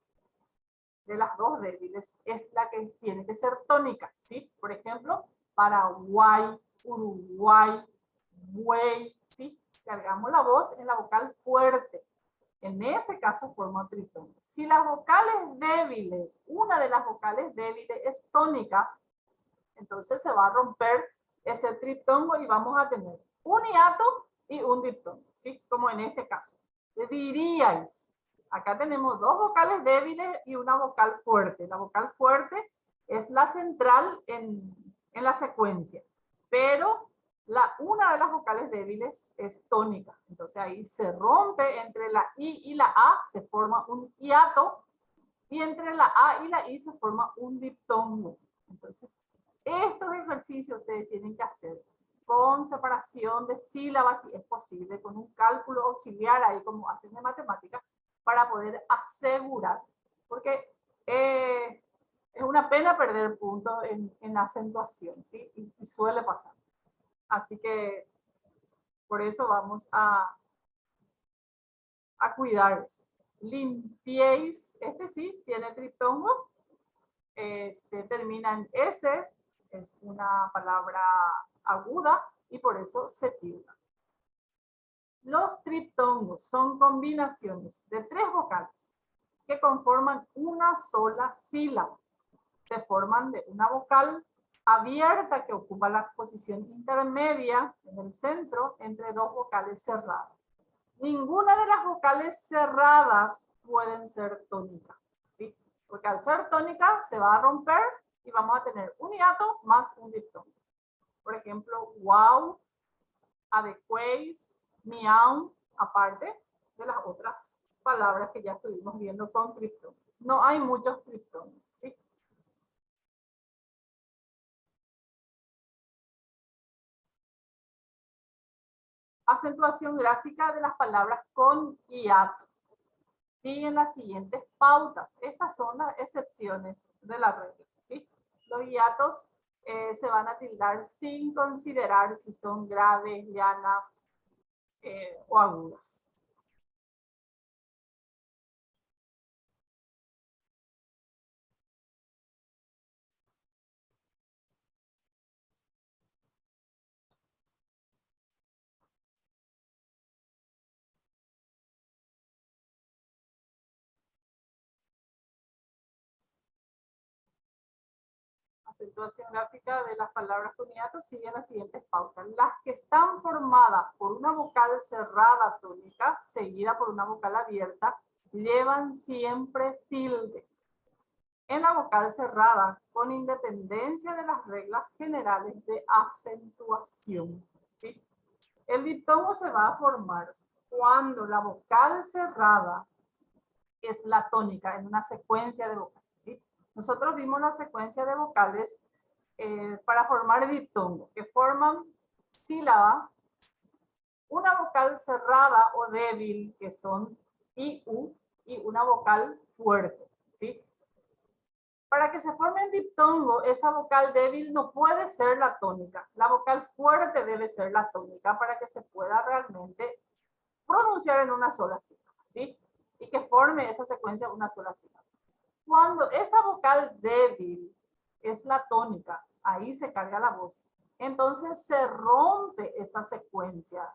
de las dos débiles, es la que tiene que ser tónica, ¿sí? Por ejemplo, Paraguay, Uruguay, buey, ¿sí? Cargamos la voz en la vocal fuerte. En ese caso forma triptongo. Si las vocales débiles, una de las vocales débiles es tónica, entonces se va a romper ese triptongo y vamos a tener un hiato y un diptongo, ¿sí? Como en este caso. Diríais, acá tenemos dos vocales débiles y una vocal fuerte. La vocal fuerte es la central en la secuencia, pero una de las vocales débiles es tónica. Entonces ahí se rompe entre la I y la A, se forma un hiato, y entre la A y la I se forma un diptongo. Entonces, estos ejercicios ustedes tienen que hacer con separación de sílabas, si es posible, con un cálculo auxiliar ahí como hacen de matemáticas, para poder asegurar, porque es una pena perder puntos en acentuación, ¿sí? Y suele pasar. Así que por eso vamos a cuidar eso. Limpiéis, este sí, tiene triptongo. Termina en S, es una palabra aguda y por eso se tilda. Los triptongos son combinaciones de 3 vocales que conforman una sola sílaba. Se forman de una vocal abierta que ocupa la posición intermedia en el centro entre 2 vocales cerradas. Ninguna de las vocales cerradas pueden ser tónicas, ¿sí? Porque al ser tónica se va a romper y vamos a tener un hiato más un diptongo. Por ejemplo, wow, adecuéis, miau, aparte de las otras palabras que ya estuvimos viendo con triptongo. No hay muchos triptongos, ¿sí? Acentuación gráfica de las palabras con hiato. Siguen las siguientes pautas. Estas son las excepciones de la regla, ¿sí? Los hiatos se van a tildar sin considerar si son graves, llanas o agudas. Acentuación gráfica de las palabras con hiato siguen las siguientes pautas. Las que están formadas por una vocal cerrada tónica, seguida por una vocal abierta, llevan siempre tilde en la vocal cerrada, con independencia de las reglas generales de acentuación, ¿sí? El diptongo se va a formar cuando la vocal cerrada es la tónica en una secuencia de vocales, ¿sí? Nosotros vimos la secuencia de vocales para formar diptongo, que forman sílaba, una vocal cerrada o débil, que son IU, y una vocal fuerte, ¿sí? Para que se forme el diptongo, esa vocal débil no puede ser la tónica. La vocal fuerte debe ser la tónica para que se pueda realmente pronunciar en una sola sílaba, ¿sí? Y que forme esa secuencia una sola sílaba. Cuando esa vocal débil es la tónica, ahí se carga la voz. Entonces se rompe esa secuencia.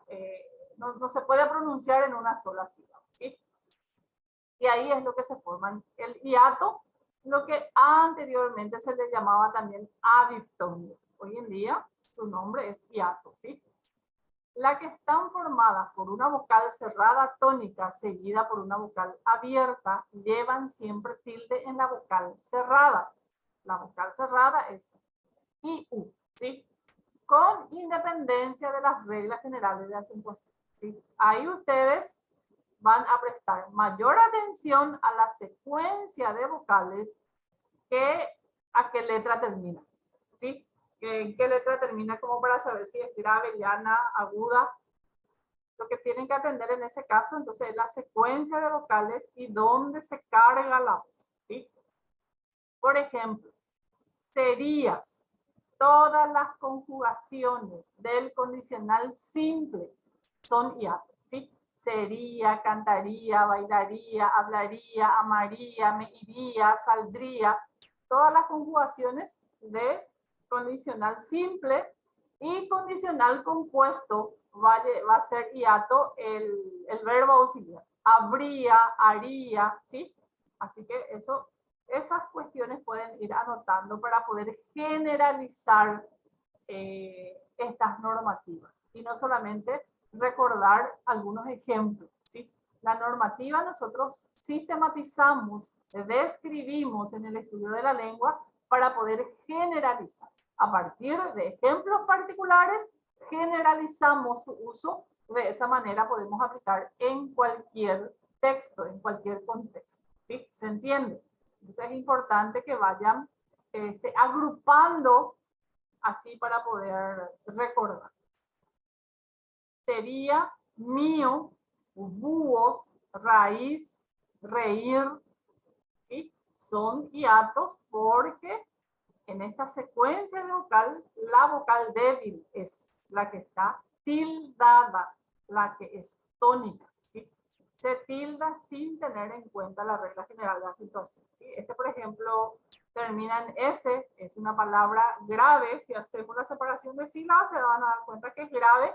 No se puede pronunciar en una sola sílaba, ¿sí? Y ahí es lo que se forma el hiato, lo que anteriormente se le llamaba también adiptongo. Hoy en día su nombre es hiato, ¿sí? La que están formadas por una vocal cerrada tónica seguida por una vocal abierta llevan siempre tilde en la vocal cerrada. La vocal cerrada es IU, ¿sí? Con independencia de las reglas generales de acentuación, ¿sí? Ahí ustedes van a prestar mayor atención a la secuencia de vocales que a qué letra termina, ¿sí? ¿En qué letra termina? Como para saber si es grave, llana, aguda. Lo que tienen que atender en ese caso, entonces, es la secuencia de vocales y dónde se carga la voz, ¿sí? Por ejemplo, serías, todas las conjugaciones del condicional simple son hiatos, ¿sí? Sería, cantaría, bailaría, hablaría, amaría, me iría, saldría. Todas las conjugaciones de condicional simple y condicional compuesto va a ser hiato el verbo auxiliar. Habría, haría, ¿sí? Así que esas cuestiones pueden ir anotando para poder generalizar estas normativas y no solamente recordar algunos ejemplos, ¿sí? La normativa nosotros sistematizamos, describimos en el estudio de la lengua para poder generalizar. A partir de ejemplos particulares, generalizamos su uso. De esa manera podemos aplicar en cualquier texto, en cualquier contexto, ¿sí? ¿Se entiende? Entonces es importante que vayan agrupando así para poder recordar. Sería, mío, búhos, raíz, reír, ¿sí? Son hiatos porque en esta secuencia de vocal, la vocal débil es la que está tildada, la que es tónica, ¿sí? se tilda sin tener en cuenta la regla general de acentuación, ¿sí? Este, por ejemplo, termina en S, es una palabra grave. Si hacemos la separación de sílabas se van a dar cuenta que es grave,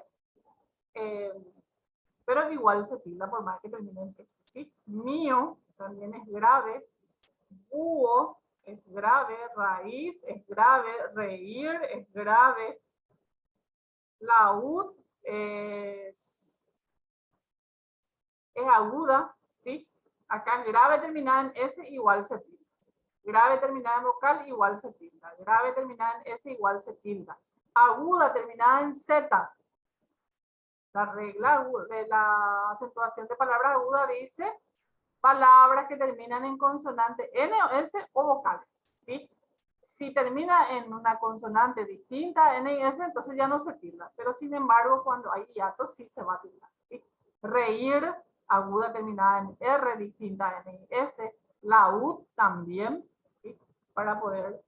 pero igual se tilda por más que termine en S, ¿sí? Mío también es grave, búho es grave, raíz es grave, reír es grave, laúd es aguda, ¿sí? Acá es grave terminada en S igual se tilda. Grave terminada en vocal igual se tilda. Grave terminada en S igual se tilda. Aguda terminada en Z. La regla de la acentuación de palabras agudas dice palabras que terminan en consonante N o S o vocales, ¿sí? Si termina en una consonante distinta, N y S, entonces ya no se tilda. Pero sin embargo, cuando hay hiatos, sí se va a tildar, ¿sí? Reír, aguda terminada en R, distinta a N y S. La U también, ¿sí? Para poder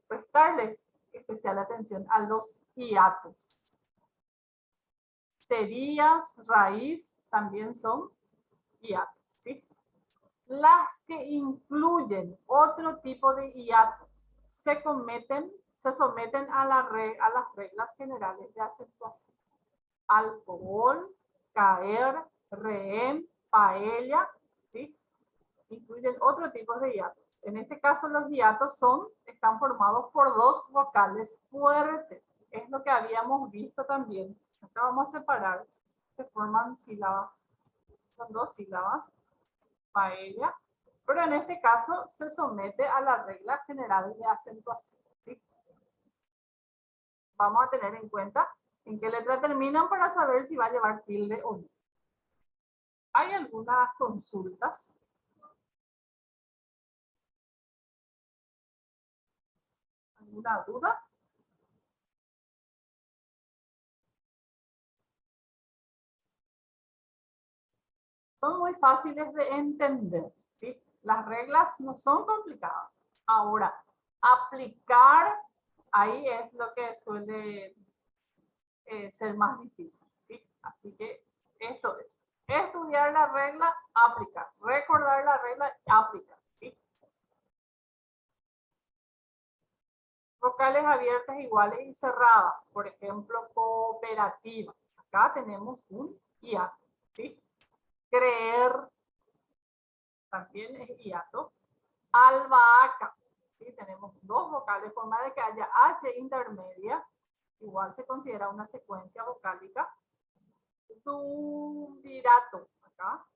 prestarle especial atención a los hiatos. Cerillas, raíz, también son hiatos, ¿sí? Las que incluyen otro tipo de hiatos se someten a las reglas generales de acentuación. Alcohol, caer, rehén, paella, ¿sí? Incluyen otro tipo de hiatos. En este caso los hiatos están formados por dos vocales fuertes. Es lo que habíamos visto también. Acá vamos a separar. Se forman sílabas. Son dos sílabas. Paella. Pero en este caso se somete a la regla general de acentuación, ¿sí? Vamos a tener en cuenta en qué letra terminan para saber si va a llevar tilde o no. Hay algunas consultas. ¿Alguna duda? Son muy fáciles de entender, ¿sí? Las reglas no son complicadas. Ahora, aplicar, ahí es lo que suele ser más difícil, ¿sí? Así que esto es estudiar la regla, aplicar, recordar la regla, aplicar, ¿sí? Vocales abiertas, iguales y cerradas, por ejemplo, cooperativa. Acá tenemos un hiato, ¿sí? Creer, también es hiato. Albahaca, ¿sí? Tenemos dos vocales, por más de que haya H intermedia, igual se considera una secuencia vocálica. Dumbirato, acá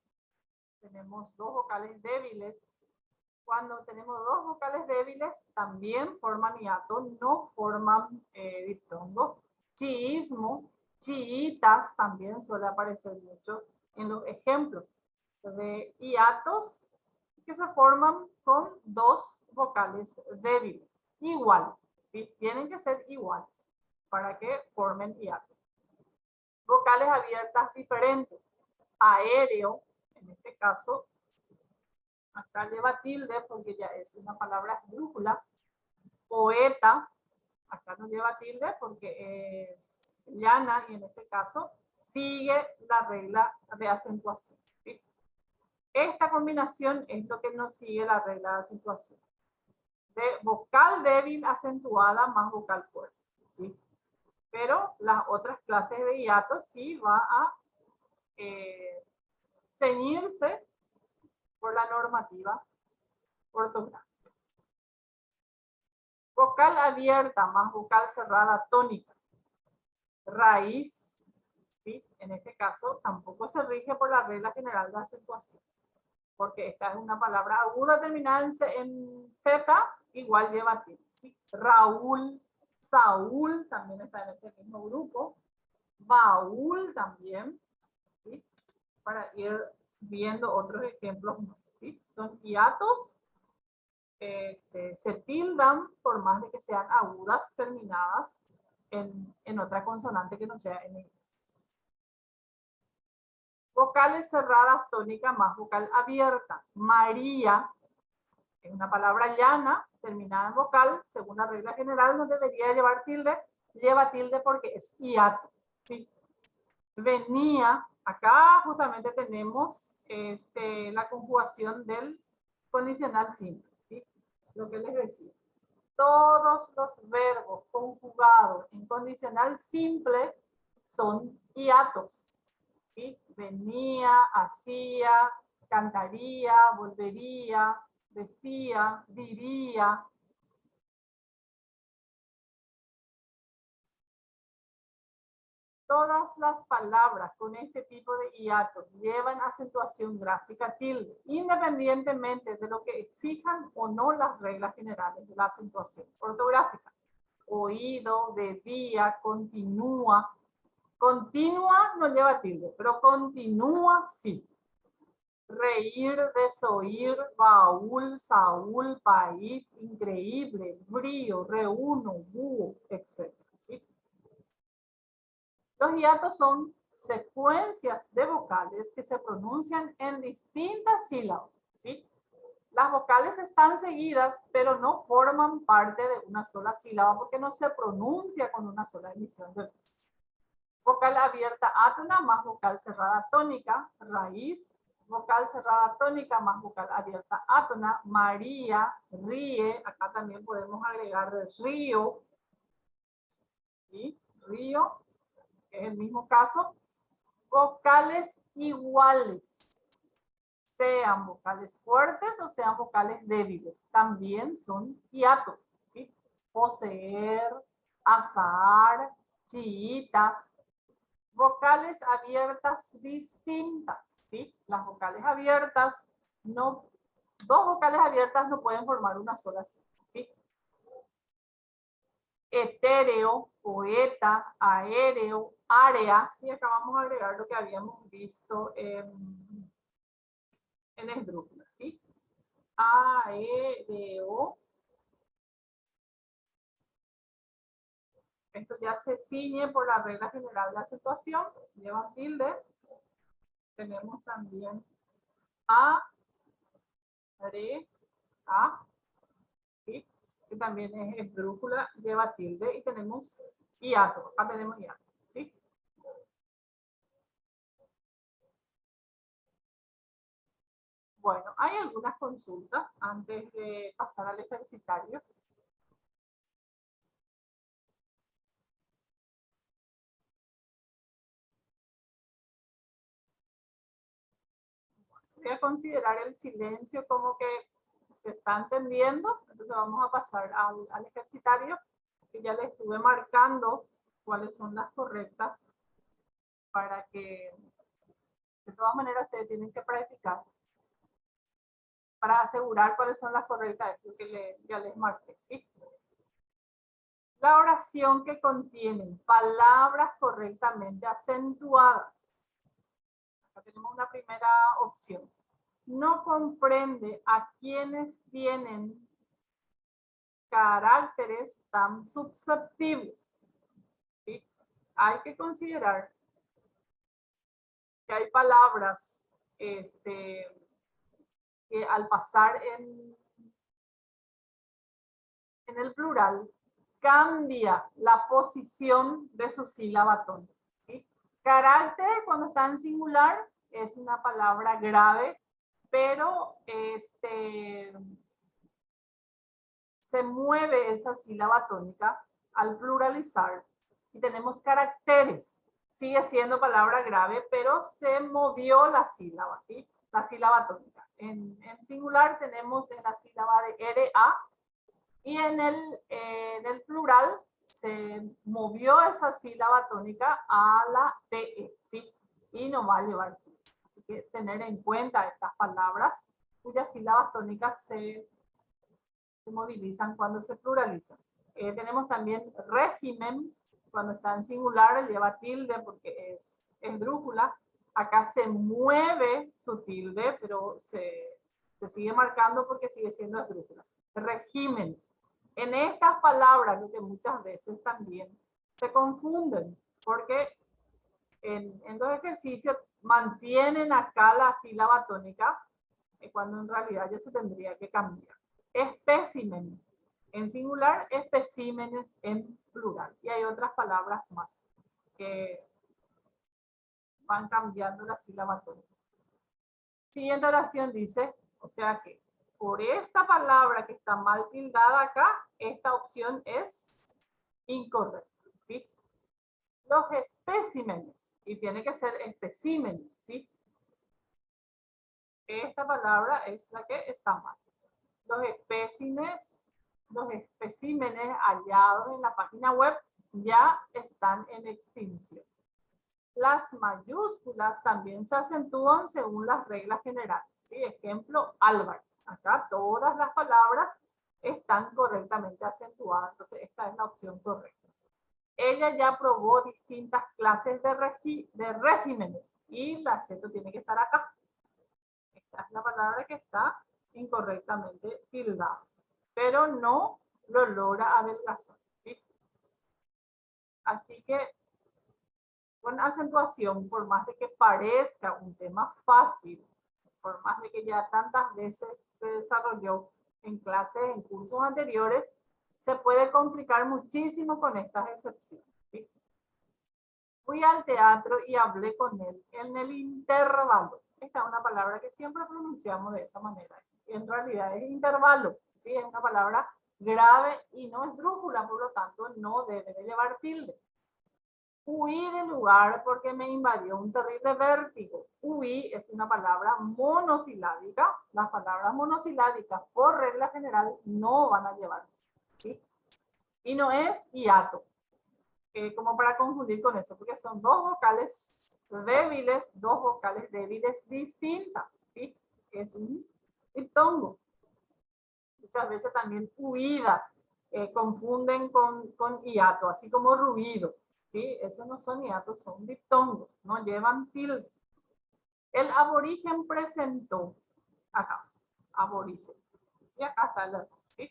tenemos dos vocales débiles. Cuando tenemos dos vocales débiles, también forman hiato, no forman diptongo. Chiismo, chiitas, también suele aparecer mucho en los ejemplos de hiatos que se forman con dos vocales débiles, iguales, ¿sí? Tienen que ser iguales para que formen hiato. Vocales abiertas diferentes. Aéreo, en este caso, acá lleva tilde porque ya es una palabra esdrújula. Poeta, acá no lleva tilde porque es llana y en este caso sigue la regla de acentuación, ¿sí? Esta combinación es lo que nos sigue la regla de acentuación. De vocal débil acentuada más vocal fuerte, ¿sí? Pero las otras clases de hiatos sí va a ceñirse por la normativa ortográfica. Vocal abierta más vocal cerrada tónica. Raíz, ¿sí? En este caso tampoco se rige por la regla general de acentuación, porque esta es una palabra aguda terminada en Z, igual lleva tilde, ¿sí? Raúl, Saúl también está en este mismo grupo. Baúl también, ¿sí? Para ir viendo otros ejemplos más, ¿sí? Son hiatos, se tildan por más de que sean agudas terminadas en otra consonante que no sea en inglés. Vocales cerradas tónica más vocal abierta. María es una palabra llana terminada en vocal, según la regla general no debería llevar tilde, lleva tilde porque es hiato, ¿sí? Venía, Acá justamente tenemos la conjugación del condicional simple, ¿sí? Lo que les decía. Todos los verbos conjugados en condicional simple son hiatos, ¿sí? Venía, hacía, cantaría, volvería, decía, diría. Todas las palabras con este tipo de hiatos llevan acentuación gráfica tilde, independientemente de lo que exijan o no las reglas generales de la acentuación ortográfica. Oído, debía, continúa. Continúa no lleva tilde, pero continúa sí. Reír, desoír, baúl, Saúl, país, increíble, brío, reúno, búho, etc. ¿Sí? Los hiatos son secuencias de vocales que se pronuncian en distintas sílabas, ¿sí? Las vocales están seguidas, pero no forman parte de una sola sílaba porque no se pronuncia con una sola emisión de voz. Vocal abierta átona más vocal cerrada tónica, raíz, vocal cerrada tónica más vocal abierta átona, María, ríe, acá también podemos agregar río, ¿sí? Río, es el mismo caso. Vocales iguales, sean vocales fuertes o sean vocales débiles, también son hiatos, ¿sí? Poseer, azar, chiitas. Vocales abiertas distintas, ¿sí? Las vocales abiertas, no, dos vocales abiertas no pueden formar una sola sílaba, ¿sí? Etéreo, poeta, aéreo, área, ¿sí? Acá vamos a agregar lo que habíamos visto en esdrújula, ¿sí? Aéreo. Esto ya se ciñe por la regla general de la acentuación, lleva tilde. Tenemos también a, re, a, ¿sí? Que también es esdrújula, lleva tilde, y tenemos hiato, acá tenemos hiato, ¿sí? Bueno, hay algunas consultas antes de pasar al ejercitario. Voy a considerar el silencio como que se está entendiendo, entonces vamos a pasar al ejercitario, que ya les estuve marcando cuáles son las correctas para que de todas maneras ustedes tienen que practicar para asegurar cuáles son las correctas, es lo que ya les marqué, ¿sí? La oración que contiene palabras correctamente acentuadas. Acá tenemos una primera opción. No comprende a quienes tienen caracteres tan susceptibles, ¿sí? Hay que considerar que hay palabras que al pasar en el plural cambia la posición de su sílaba tónica, ¿sí? Carácter, cuando está en singular, es una palabra grave, pero se mueve esa sílaba tónica al pluralizar y tenemos caracteres. Sigue siendo palabra grave, pero se movió la sílaba, ¿sí? La sílaba tónica. En singular tenemos en la sílaba de RA y en el plural se movió esa sílaba tónica a la TE, ¿sí? Y no va a llevar tilde. Así que tener en cuenta estas palabras cuyas sílabas tónicas se movilizan cuando se pluralizan. Tenemos también régimen, cuando está en singular lleva tilde porque es esdrújula. Acá se mueve su tilde, pero se sigue marcando porque sigue siendo esdrújula. Regímenes. En estas palabras, lo que muchas veces también se confunden, porque en los ejercicios mantienen acá la sílaba tónica, cuando en realidad ya se tendría que cambiar. Espécimen en singular, especímenes en plural. Y hay otras palabras más que van cambiando la sílaba tónica. Siguiente oración dice, o sea que por esta palabra que está mal tildada acá, esta opción es incorrecta, ¿sí? Los especímenes, y tiene que ser especímenes, ¿sí? Esta palabra es la que está mal. Los especímenes hallados en la página web ya están en extinción. Las mayúsculas también se acentúan según las reglas generales. ¿Sí? Ejemplo, Álvarez. Acá todas las palabras están correctamente acentuadas. Entonces, esta es la opción correcta. Ella ya probó distintas clases de regímenes y el acento tiene que estar acá. Esta es la palabra que está incorrectamente tildada, pero no lo logra adelgazar. ¿Sí? Así que con acentuación, por más de que parezca un tema fácil, por más de que ya tantas veces se desarrolló en clases, en cursos anteriores, se puede complicar muchísimo con estas excepciones. ¿Sí? Fui al teatro y hablé con él en el intervalo. Esta es una palabra que siempre pronunciamos de esa manera. En realidad es intervalo. ¿Sí? Es una palabra grave y no es drújula, por lo tanto no debe de llevar tilde. Huí del lugar porque me invadió un terrible vértigo. Huí es una palabra monosilábica. Las palabras monosilábicas, por regla general, no van a llevar. ¿Sí? Y no es hiato, como para confundir con eso, porque son dos vocales débiles distintas. ¿Sí? Es un diptongo. Muchas veces también huida, confunden con hiato, así como ruido. ¿Sí? Esos no son hiatos, son diptongos, no llevan tilde. El aborigen presentó, acá, aborigen. Y acá está el error, ¿sí?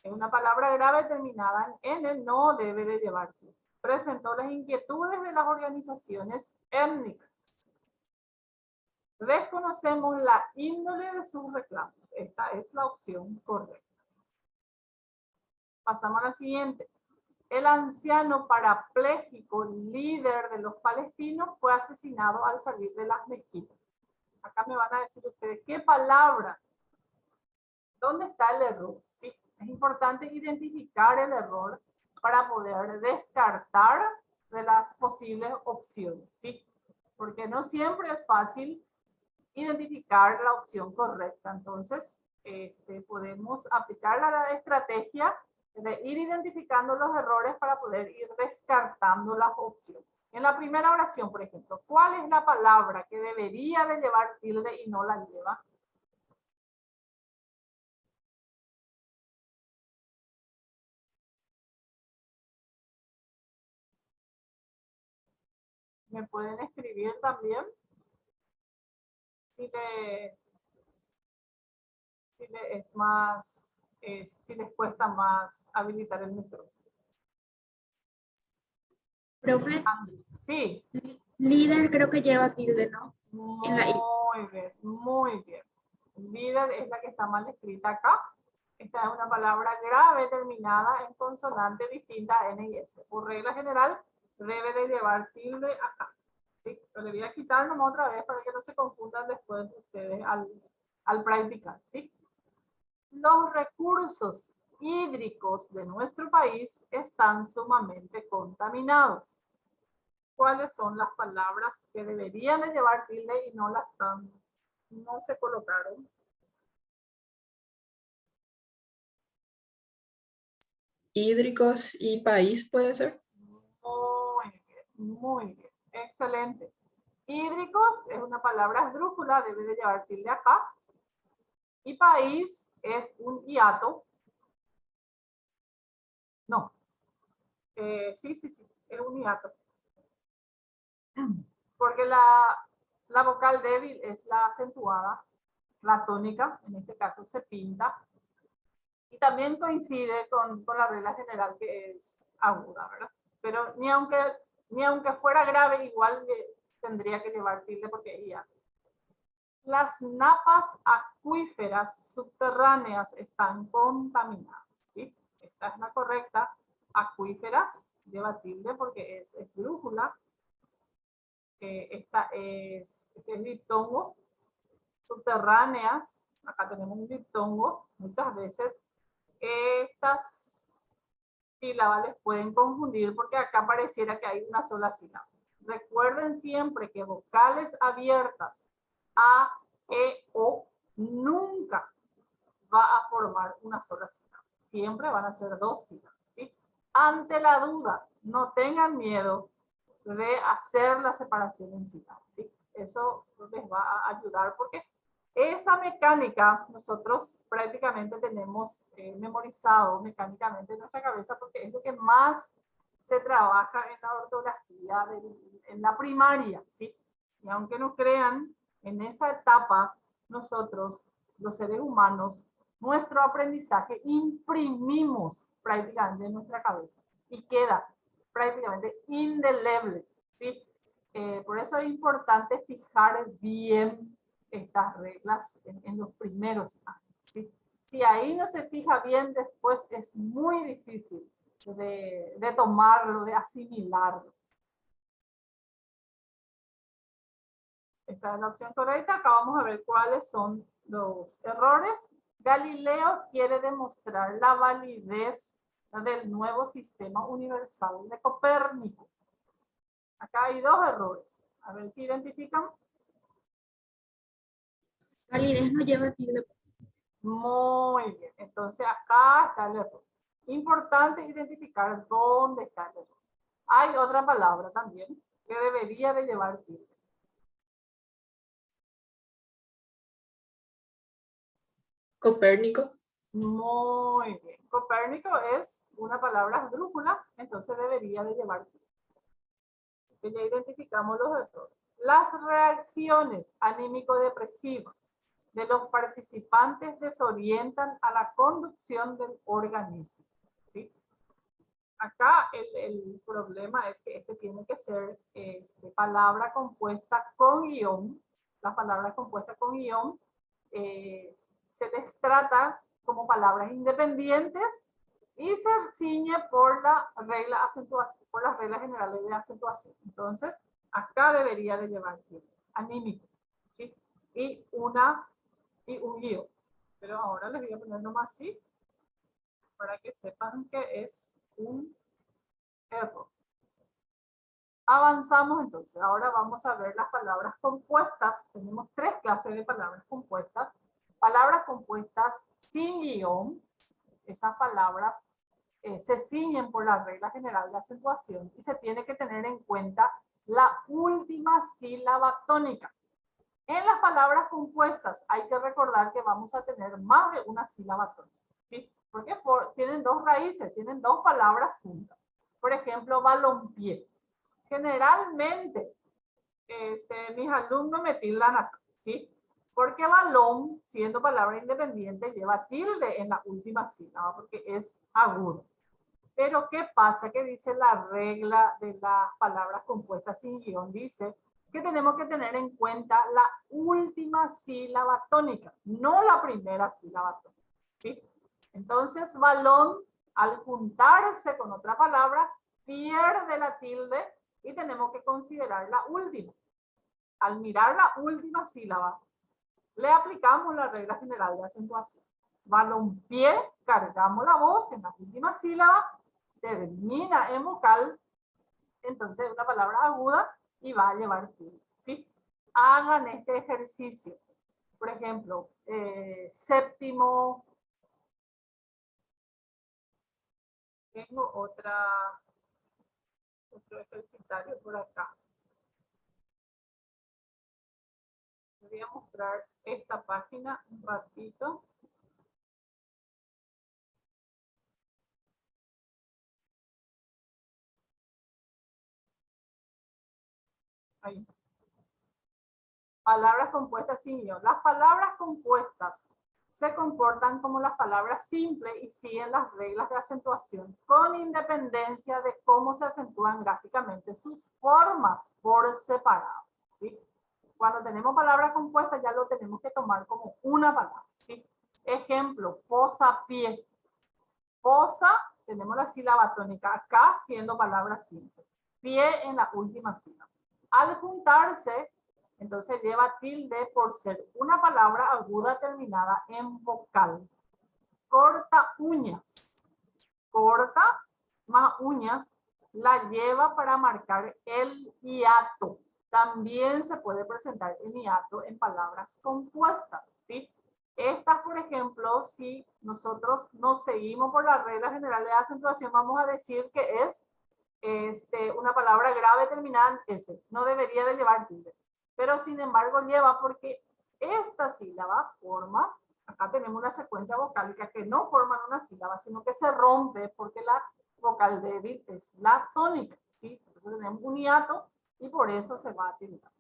Es una palabra grave terminada en N, no debe de llevar tilde. Presentó las inquietudes de las organizaciones étnicas. Desconocemos la índole de sus reclamos. Esta es la opción correcta. Pasamos a la siguiente. El anciano parapléjico líder de los palestinos fue asesinado al salir de las mezquitas. Acá me van a decir ustedes, ¿qué palabra? ¿Dónde está el error? Sí, es importante identificar el error para poder descartar de las posibles opciones, ¿sí? Porque no siempre es fácil identificar la opción correcta. Entonces, podemos aplicar la estrategia de ir identificando los errores para poder ir descartando las opciones. En la primera oración, por ejemplo, ¿cuál es la palabra que debería de llevar tilde y no la lleva? ¿Me pueden escribir también? Si les cuesta más habilitar el micrófono. Profe, Sí. líder creo que lleva tilde, ¿no? Muy bien, muy bien. Líder es la que está mal escrita acá. Esta es una palabra grave terminada en consonante distinta a N y S. Por regla general, debe de llevar tilde acá. ¿Sí? Pero le voy a quitar nomás otra vez para que no se confundan después ustedes al practicar. ¿Sí? Los recursos hídricos de nuestro país están sumamente contaminados. ¿Cuáles son las palabras que deberían de llevar tilde y no se colocaron? Hídricos y país, ¿puede ser? Muy bien, excelente. Hídricos es una palabra esdrújula, debe de llevar tilde acá. Y país es un hiato. No. Sí, es un hiato. Porque la vocal débil es la acentuada, la tónica, en este caso se pinta. Y también coincide con la regla general que es aguda, ¿verdad? Pero ni aunque fuera grave, igual tendría que llevar tilde porque es hiato. Las napas acuíferas subterráneas están contaminadas, ¿sí? Esta es la correcta. Acuíferas lleva tilde porque es esdrújula. Este es diptongo. Subterráneas, acá tenemos un diptongo. Muchas veces estas sílabas les pueden confundir porque acá pareciera que hay una sola sílaba. Recuerden siempre que vocales abiertas A, E, O nunca va a formar una sola sílaba. Siempre van a ser dos sílabas, ¿sí? Ante la duda, no tengan miedo de hacer la separación en sílabas, ¿sí? Eso les va a ayudar porque esa mecánica nosotros prácticamente tenemos memorizado mecánicamente en nuestra cabeza porque es lo que más se trabaja en la ortografía en la primaria, ¿sí? Y aunque no crean, en esa etapa nosotros, los seres humanos, nuestro aprendizaje imprimimos prácticamente en nuestra cabeza y queda prácticamente indeleble, ¿sí? Por eso es importante fijar bien estas reglas en los primeros años, ¿sí? Si ahí no se fija bien, después es muy difícil de tomarlo, de asimilarlo. Esta es la opción correcta. Acá vamos a ver cuáles son los errores. Galileo quiere demostrar la validez del nuevo sistema universal de Copérnico. Acá hay dos errores. A ver si identifican. Validez no lleva tilde. Muy bien. Entonces acá está el error. Importante identificar dónde está el error. Hay otra palabra también que debería de llevar tilde. Copérnico. Muy bien. Copérnico es una palabra esdrújula, entonces debería de llevar tilde. Que ya identificamos los errores. Las reacciones anímico-depresivas de los participantes desorientan a la conducción del organismo, ¿sí? Acá el problema es que este tiene que ser palabra compuesta con guión. La palabra compuesta con guión se les trata como palabras independientes y se ciñe por la regla acentuación, por las reglas generales de acentuación. Entonces, acá debería de llevar tiempo anímico, ¿sí? Y un guión. Pero ahora les voy a poner nomás así para que sepan que es un error. Avanzamos entonces. Ahora vamos a ver las palabras compuestas. Tenemos tres clases de palabras compuestas. Palabras compuestas sin guión. Esas palabras se ciñen por la regla general de acentuación y se tiene que tener en cuenta la última sílaba tónica. En las palabras compuestas hay que recordar que vamos a tener más de una sílaba tónica, ¿sí? Porque tienen dos raíces, tienen dos palabras juntas. Por ejemplo, balompié. Generalmente, mis alumnos me tildan acá, ¿sí? Porque balón, siendo palabra independiente, lleva tilde en la última sílaba porque es agudo. Pero ¿qué pasa? Que dice la regla de las palabras compuestas sin guión. Dice que tenemos que tener en cuenta la última sílaba tónica, no la primera sílaba tónica, ¿sí? Entonces, balón, al juntarse con otra palabra, pierde la tilde y tenemos que considerar la última. Al mirar la última sílaba, le aplicamos la regla general de acentuación. Balompié, cargamos la voz en la última sílaba, termina en vocal, entonces una palabra aguda y va a llevar tilde, ¿sí? Hagan este ejercicio. Por ejemplo, séptimo. Tengo otro ejercitario por acá. Voy a mostrar esta página un ratito. Ahí. Palabras compuestas sin guión. Las palabras compuestas se comportan como las palabras simples y siguen las reglas de acentuación con independencia de cómo se acentúan gráficamente sus formas por separado, ¿sí? Cuando tenemos palabras compuestas ya lo tenemos que tomar como una palabra, ¿sí? Ejemplo, posapié. Posa, tenemos la sílaba tónica acá siendo palabra simple. Pie en la última sílaba. Al juntarse, entonces lleva tilde por ser una palabra aguda terminada en vocal. Corta uñas. Corta más uñas la lleva para marcar el hiato. También se puede presentar el hiato en palabras compuestas, ¿sí? Estas, por ejemplo, si nosotros nos seguimos por las reglas generales de acentuación, vamos a decir que es una palabra grave terminada en S. No debería de llevar tilde. Pero sin embargo lleva porque esta sílaba forma, acá tenemos una secuencia vocálica que no forman una sílaba, sino que se rompe porque la vocal débil es la tónica, ¿sí? Entonces tenemos un hiato y por eso se va a tildear.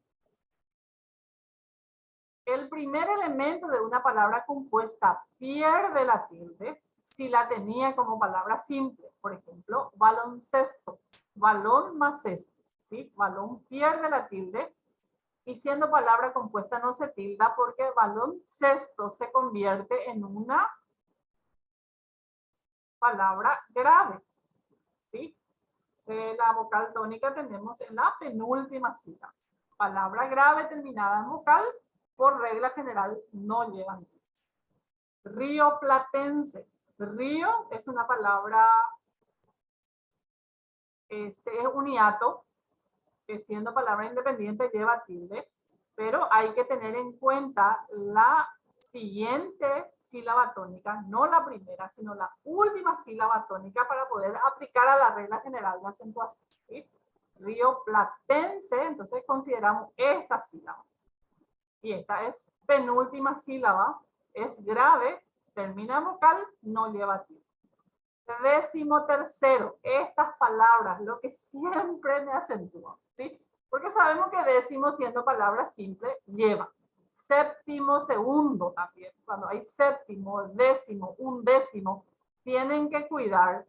El primer elemento de una palabra compuesta pierde la tilde si la tenía como palabra simple. Por ejemplo, baloncesto, balón más cesto, ¿sí? Balón pierde la tilde y siendo palabra compuesta no se tilda porque baloncesto se convierte en una palabra grave, ¿sí? La vocal tónica tenemos en la penúltima sílaba. Palabra grave terminada en vocal, por regla general, no llevan. Río platense. Río es una palabra, es un hiato, que siendo palabra independiente lleva tilde, pero hay que tener en cuenta la siguiente sílaba tónica, no la primera, sino la última sílaba tónica para poder aplicar a la regla general de acentuación, ¿sí? Río platense, entonces consideramos esta sílaba. Y esta es penúltima sílaba, es grave, termina en vocal, no lleva tilde. 13º, estas palabras, lo que siempre me acentúa, ¿sí? Porque sabemos que décimo, siendo palabra simple, lleva. 7º también, cuando hay séptimo, décimo, undécimo, tienen que cuidar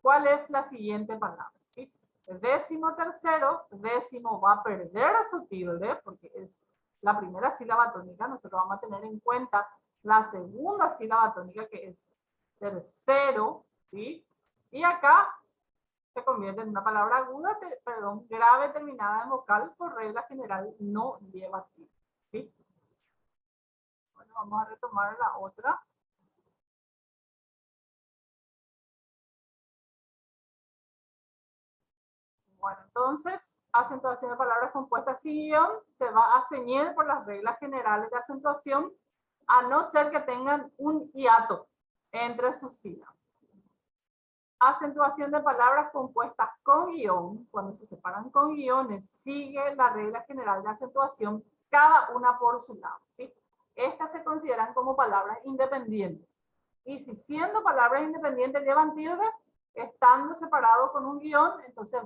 cuál es la siguiente palabra, ¿sí? 13º, décimo va a perder su tilde, porque es la primera sílaba tónica, nosotros vamos a tener en cuenta la segunda sílaba tónica, que es tercero, ¿sí? Y acá se convierte en una palabra aguda, grave terminada en vocal, por regla general no lleva tilde, ¿sí? Bueno, vamos a retomar la otra. Bueno, entonces, acentuación de palabras compuestas sin guión se va a ceñir por las reglas generales de acentuación, a no ser que tengan un hiato entre sus sílabas. Acentuación de palabras compuestas con guión, cuando se separan con guiones, sigue la regla general de acentuación, cada una por su lado, ¿sí? Estas se consideran como palabras independientes. Y si siendo palabras independientes llevan tilde, estando separados con un guión, entonces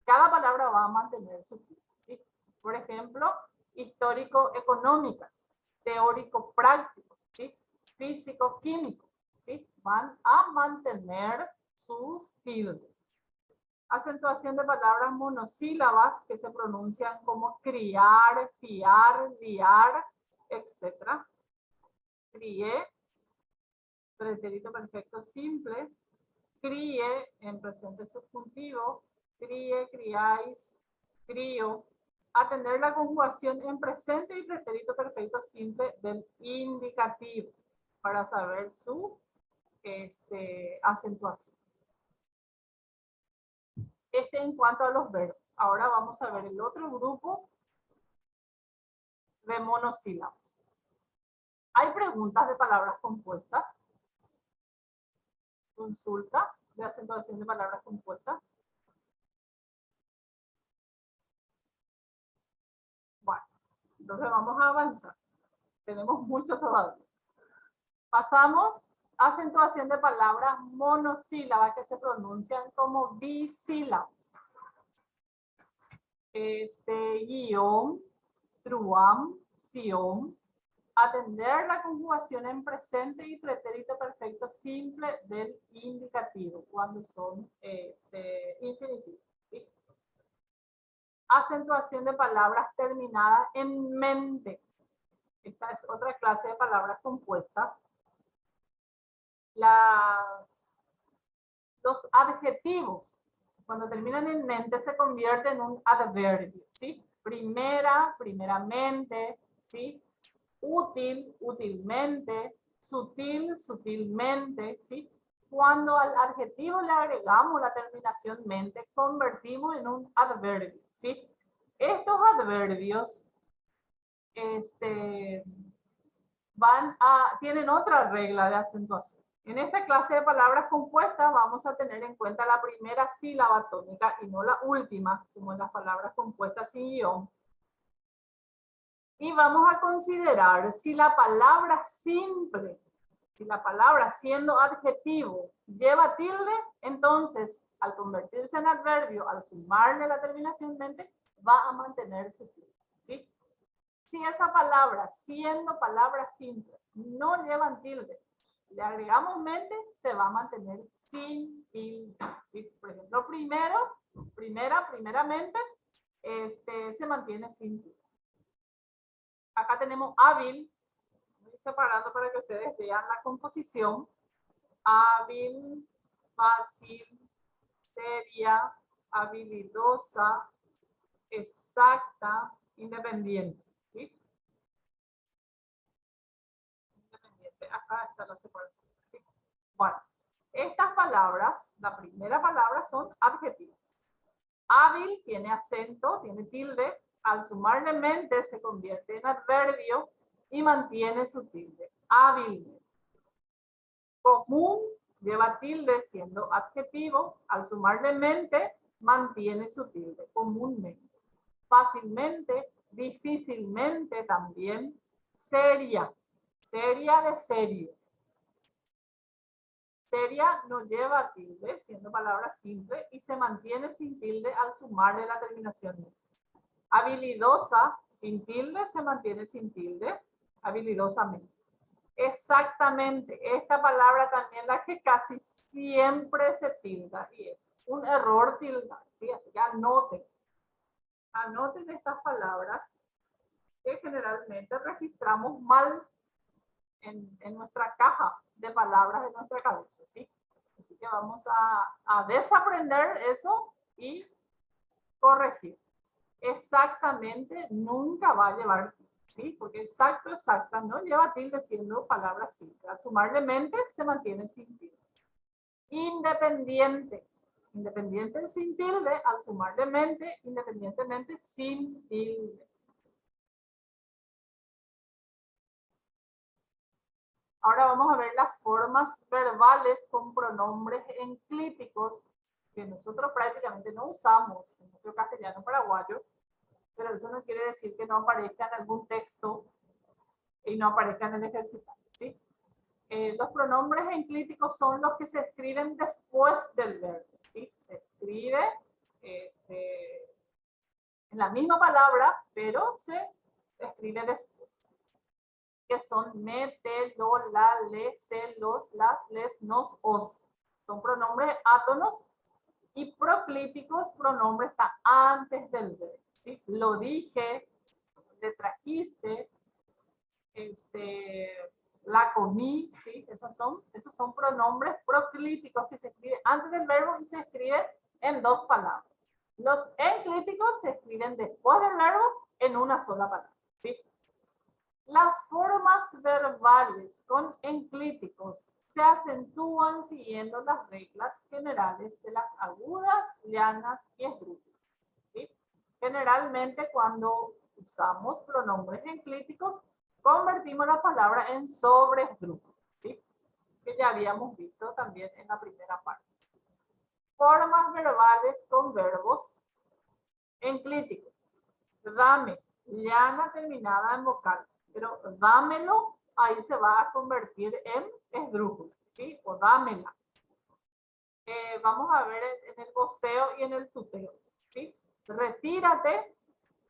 cada palabra va a mantener su tilde, ¿sí? Por ejemplo, histórico-económicas, teórico-práctico, ¿sí? Físico-químico, ¿sí? Van a mantener sus tildes. Acentuación de palabras monosílabas que se pronuncian como criar, fiar, liar, etc. Crié, pretérito perfecto simple. Críe en presente subjuntivo. Críe, criáis, crío. Atender la conjugación en presente y pretérito perfecto simple del indicativo para saber su acentuación. En cuanto a los verbos. Ahora vamos a ver el otro grupo de monosílabos. ¿Hay preguntas de palabras compuestas? ¿Consultas de acentuación de palabras compuestas? Bueno, entonces vamos a avanzar. Tenemos mucho todavía. Pasamos a acentuación de palabras monosílabas que se pronuncian como bisílabos. Guión, truam, sion. Atender la conjugación en presente y pretérito perfecto simple del indicativo cuando son infinitivos, ¿sí? Acentuación de palabras terminadas en mente. Esta es otra clase de palabras compuestas. Los adjetivos Cuando terminan en mente se convierte en un adverbio, ¿sí? Primera, primeramente, ¿sí? Útil, útilmente, sutil, sutilmente, ¿sí? Cuando al adjetivo le agregamos la terminación mente, convertimos en un adverbio, ¿sí? Estos adverbios tienen otra regla de acentuación. En esta clase de palabras compuestas vamos a tener en cuenta la primera sílaba tónica y no la última, como en las palabras compuestas sin guión. Y vamos a considerar si la palabra simple, si la palabra siendo adjetivo lleva tilde, entonces al convertirse en adverbio, al sumarle la terminación mente, va a mantener su tilde, ¿sí? Si esa palabra, siendo palabra simple, no llevan tilde, le agregamos mente, se va a mantener sin tilde, ¿sí? Por ejemplo, primeramente, se mantiene sin tilde. Acá tenemos hábil, voy separando para que ustedes vean la composición. Hábil, fácil, seria, habilidosa, exacta, independiente, ¿sí? Independiente, acá está la separación, ¿sí? Bueno, estas palabras, la primera palabra son adjetivos. Hábil tiene acento, tiene tilde, al sumarle mente se convierte en adverbio y mantiene su tilde. Hábilmente. Común lleva tilde siendo adjetivo, al sumarle mente mantiene su tilde, comúnmente. Fácilmente, difícilmente también. Seria, seria de serio. Seria no lleva tilde, siendo palabra simple, y se mantiene sin tilde al sumarle la terminación. Habilidosa, sin tilde, se mantiene sin tilde, habilidosamente. Exactamente, esta palabra también la que casi siempre se tilda, y es un error tildar, ¿sí? Así que anoten estas palabras que generalmente registramos mal en nuestra caja de palabras de nuestra cabeza, ¿sí? Así que vamos a desaprender eso y corregir. Exactamente nunca va a llevar, ¿sí? Porque exacto, exacta no lleva tilde siendo palabra simple. Al sumarle mente se mantiene sin tilde. Independiente. Independiente sin tilde, al sumarle mente, independientemente sin tilde. Ahora vamos a ver las formas verbales con pronombres enclíticos que nosotros prácticamente no usamos en nuestro castellano paraguayo, pero eso no quiere decir que no aparezca en algún texto y no aparezca en el ejercitario, ¿sí? Los pronombres enclíticos son los que se escriben después del verbo, ¿sí? Se escribe en la misma palabra, pero se escribe después. Que son me, te, lo, la, le, se, los, las, les, nos, os. Son pronombres átonos y proclíticos, pronombres están antes del verbo, ¿sí? Lo dije, le trajiste, la comí, ¿sí? Esos son pronombres proclíticos que se escriben antes del verbo y se escriben en dos palabras. Los enclíticos se escriben después del verbo en una sola palabra, ¿sí? Las formas verbales con enclíticos se acentúan siguiendo las reglas generales de las agudas, llanas y esdrújulas, ¿sí? Generalmente cuando usamos pronombres enclíticos, convertimos la palabra en sobresdrújula, ¿sí? Que ya habíamos visto también en la primera parte. Formas verbales con verbos enclíticos. Dame, llana terminada en vocal, pero dámelo, ahí se va a convertir en esdrújula, ¿sí? O dámela. Vamos a ver en el voceo y en el tuteo, ¿sí? Retírate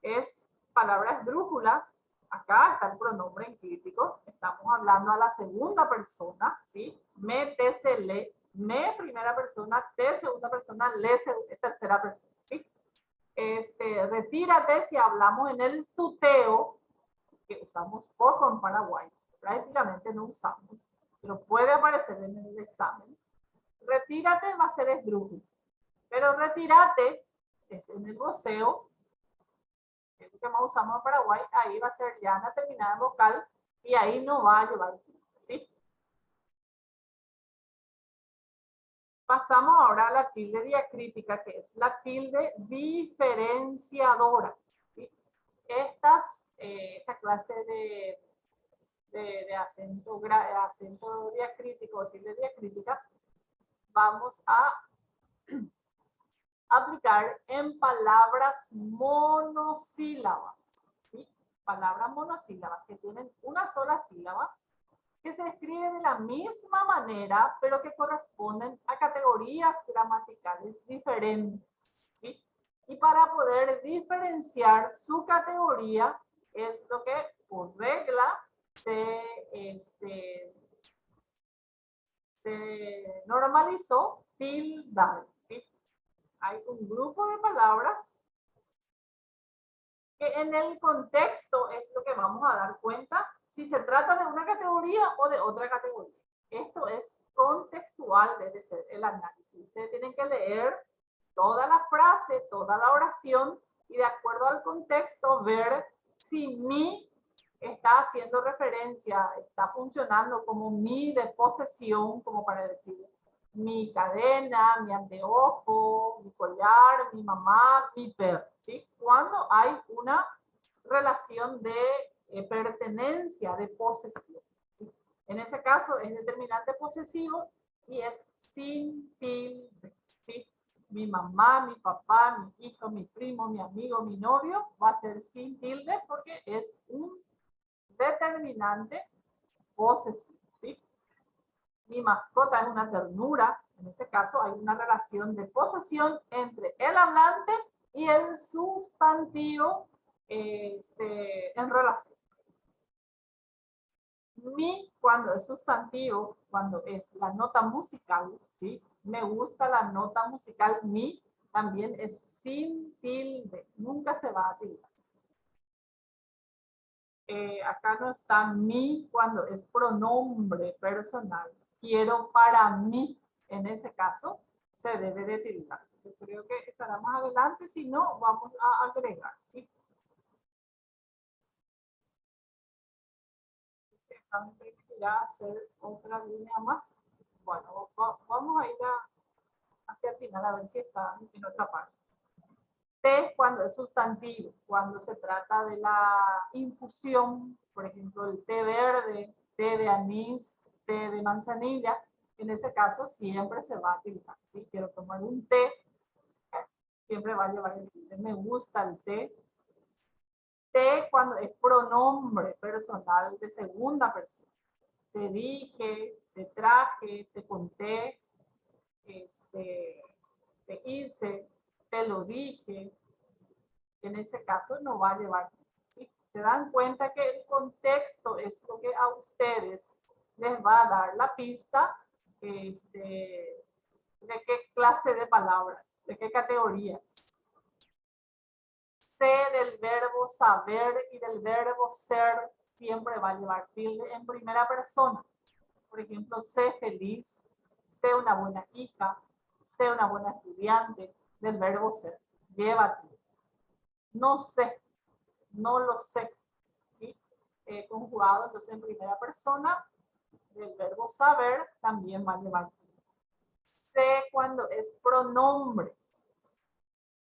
es palabra esdrújula. Acá está el pronombre enclítico. Estamos hablando a la segunda persona, ¿sí? Me, te, se, le. Me, primera persona. Te, segunda persona. Le, tercera persona, ¿sí? Retírate si hablamos en el tuteo, que usamos poco en Paraguay. Prácticamente no usamos, pero puede aparecer en el examen. Retírate va a ser esdrújula. Pero retírate es en el voceo, que es lo que más usamos en Paraguay, ahí va a ser ya una terminada vocal y ahí no va a llevar tilde, ¿sí? Pasamos ahora a la tilde diacrítica, que es la tilde diferenciadora, ¿sí? Esta clase de acento diacrítico o tilde diacrítica vamos a aplicar en palabras monosílabas, ¿sí? Palabras monosílabas que tienen una sola sílaba, que se escriben de la misma manera, pero que corresponden a categorías gramaticales diferentes, ¿sí? Y para poder diferenciar su categoría es lo que por regla se normalizó tildar, ¿sí? Hay un grupo de palabras que en el contexto es lo que vamos a dar cuenta si se trata de una categoría o de otra categoría. Esto es contextual, debe ser el análisis. Ustedes tienen que leer toda la frase, toda la oración y de acuerdo al contexto ver si mi está haciendo referencia, está funcionando como mi de posesión, como para decir mi cadena, mi anteojo, mi collar, mi mamá, mi perro, ¿sí? Cuando hay una relación de pertenencia, de posesión, ¿sí? En ese caso es determinante posesivo y es sin tilde, ¿sí? Mi mamá, mi papá, mi hijo, mi primo, mi amigo, mi novio, va a ser sin tilde porque es un determinante posesivo, ¿sí? Mi mascota es una ternura, en ese caso hay una relación de posesión entre el hablante y el sustantivo en relación. Mi, cuando es sustantivo, cuando es la nota musical, ¿sí? Me gusta la nota musical, mi, también es sin tilde, nunca se va a tildar. Acá no está mi cuando es pronombre personal. Quiero para mí, en ese caso, se debe de tildar. Yo creo que estará más adelante, si no, vamos a agregar, ¿sí? Ya hacer otra línea más. Bueno, vamos a ir hacia el final a ver si está en otra parte. Té cuando es sustantivo, cuando se trata de la infusión, por ejemplo, el té verde, té de anís, té de manzanilla, en ese caso siempre se va a tildar. Si quiero tomar un té, siempre va a llevar el tilde. Me gusta el té. Té cuando es pronombre personal de segunda persona. Te dije, te traje, te conté, te hice, te lo dije. En ese caso no va a llevar. ¿Sí? Se dan cuenta que el contexto es lo que a ustedes les va a dar la pista de qué clase de palabras, de qué categorías. Sé del verbo saber y del verbo ser siempre va a llevar tilde en primera persona. Por ejemplo, sé feliz, sé una buena hija, sé una buena estudiante, del verbo ser. Lleva tilde. No sé, no lo sé, ¿sí? Conjugado entonces en primera persona, el verbo saber también va a llevar tilde. Sé cuando es pronombre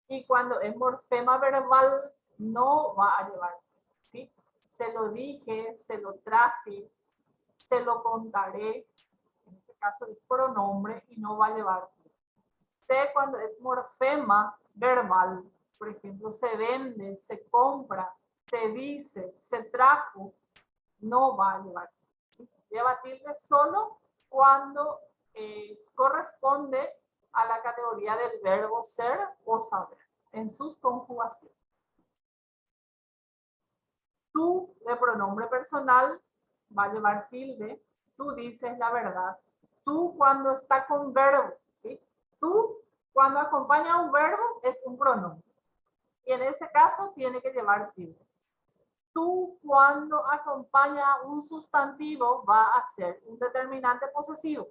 y cuando es morfema verbal no va a llevar tilde, ¿sí? Se lo dije, se lo traje, se lo contaré, en ese caso es pronombre y no va a llevar tilde. Sé cuando es morfema verbal, por ejemplo, se vende, se compra, se dice, se trajo, no va a llevar. ¿Sí? Lleva tilde solo cuando corresponde a la categoría del verbo ser o saber en sus conjugaciones. Tú, de pronombre personal, va a llevar tilde. Tú dices la verdad. Tú cuando está con verbo, ¿sí? Tú cuando acompaña a un verbo es un pronombre. Y en ese caso tiene que llevar tilde. Tú cuando acompaña a un sustantivo va a ser un determinante posesivo.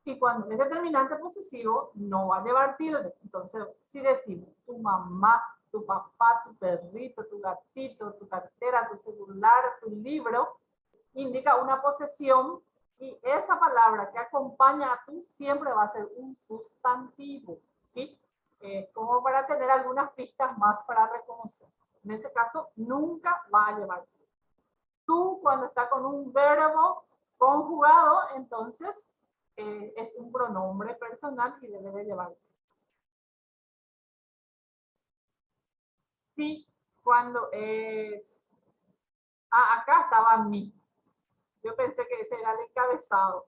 Y cuando es determinante posesivo, no va a llevar tilde. Entonces, si decimos tu mamá, tu papá, tu perrito, tu gatito, tu cartera, tu celular, tu libro, indica una posesión y esa palabra que acompaña a tú siempre va a ser un sustantivo, ¿sí? Como para tener algunas pistas más para reconocer. En ese caso, nunca va a llevar tú. Tú, cuando está con un verbo conjugado, entonces es un pronombre personal y debe de llevar. Sí, cuando es... Ah, acá estaba mi. Yo pensé que ese era el encabezado.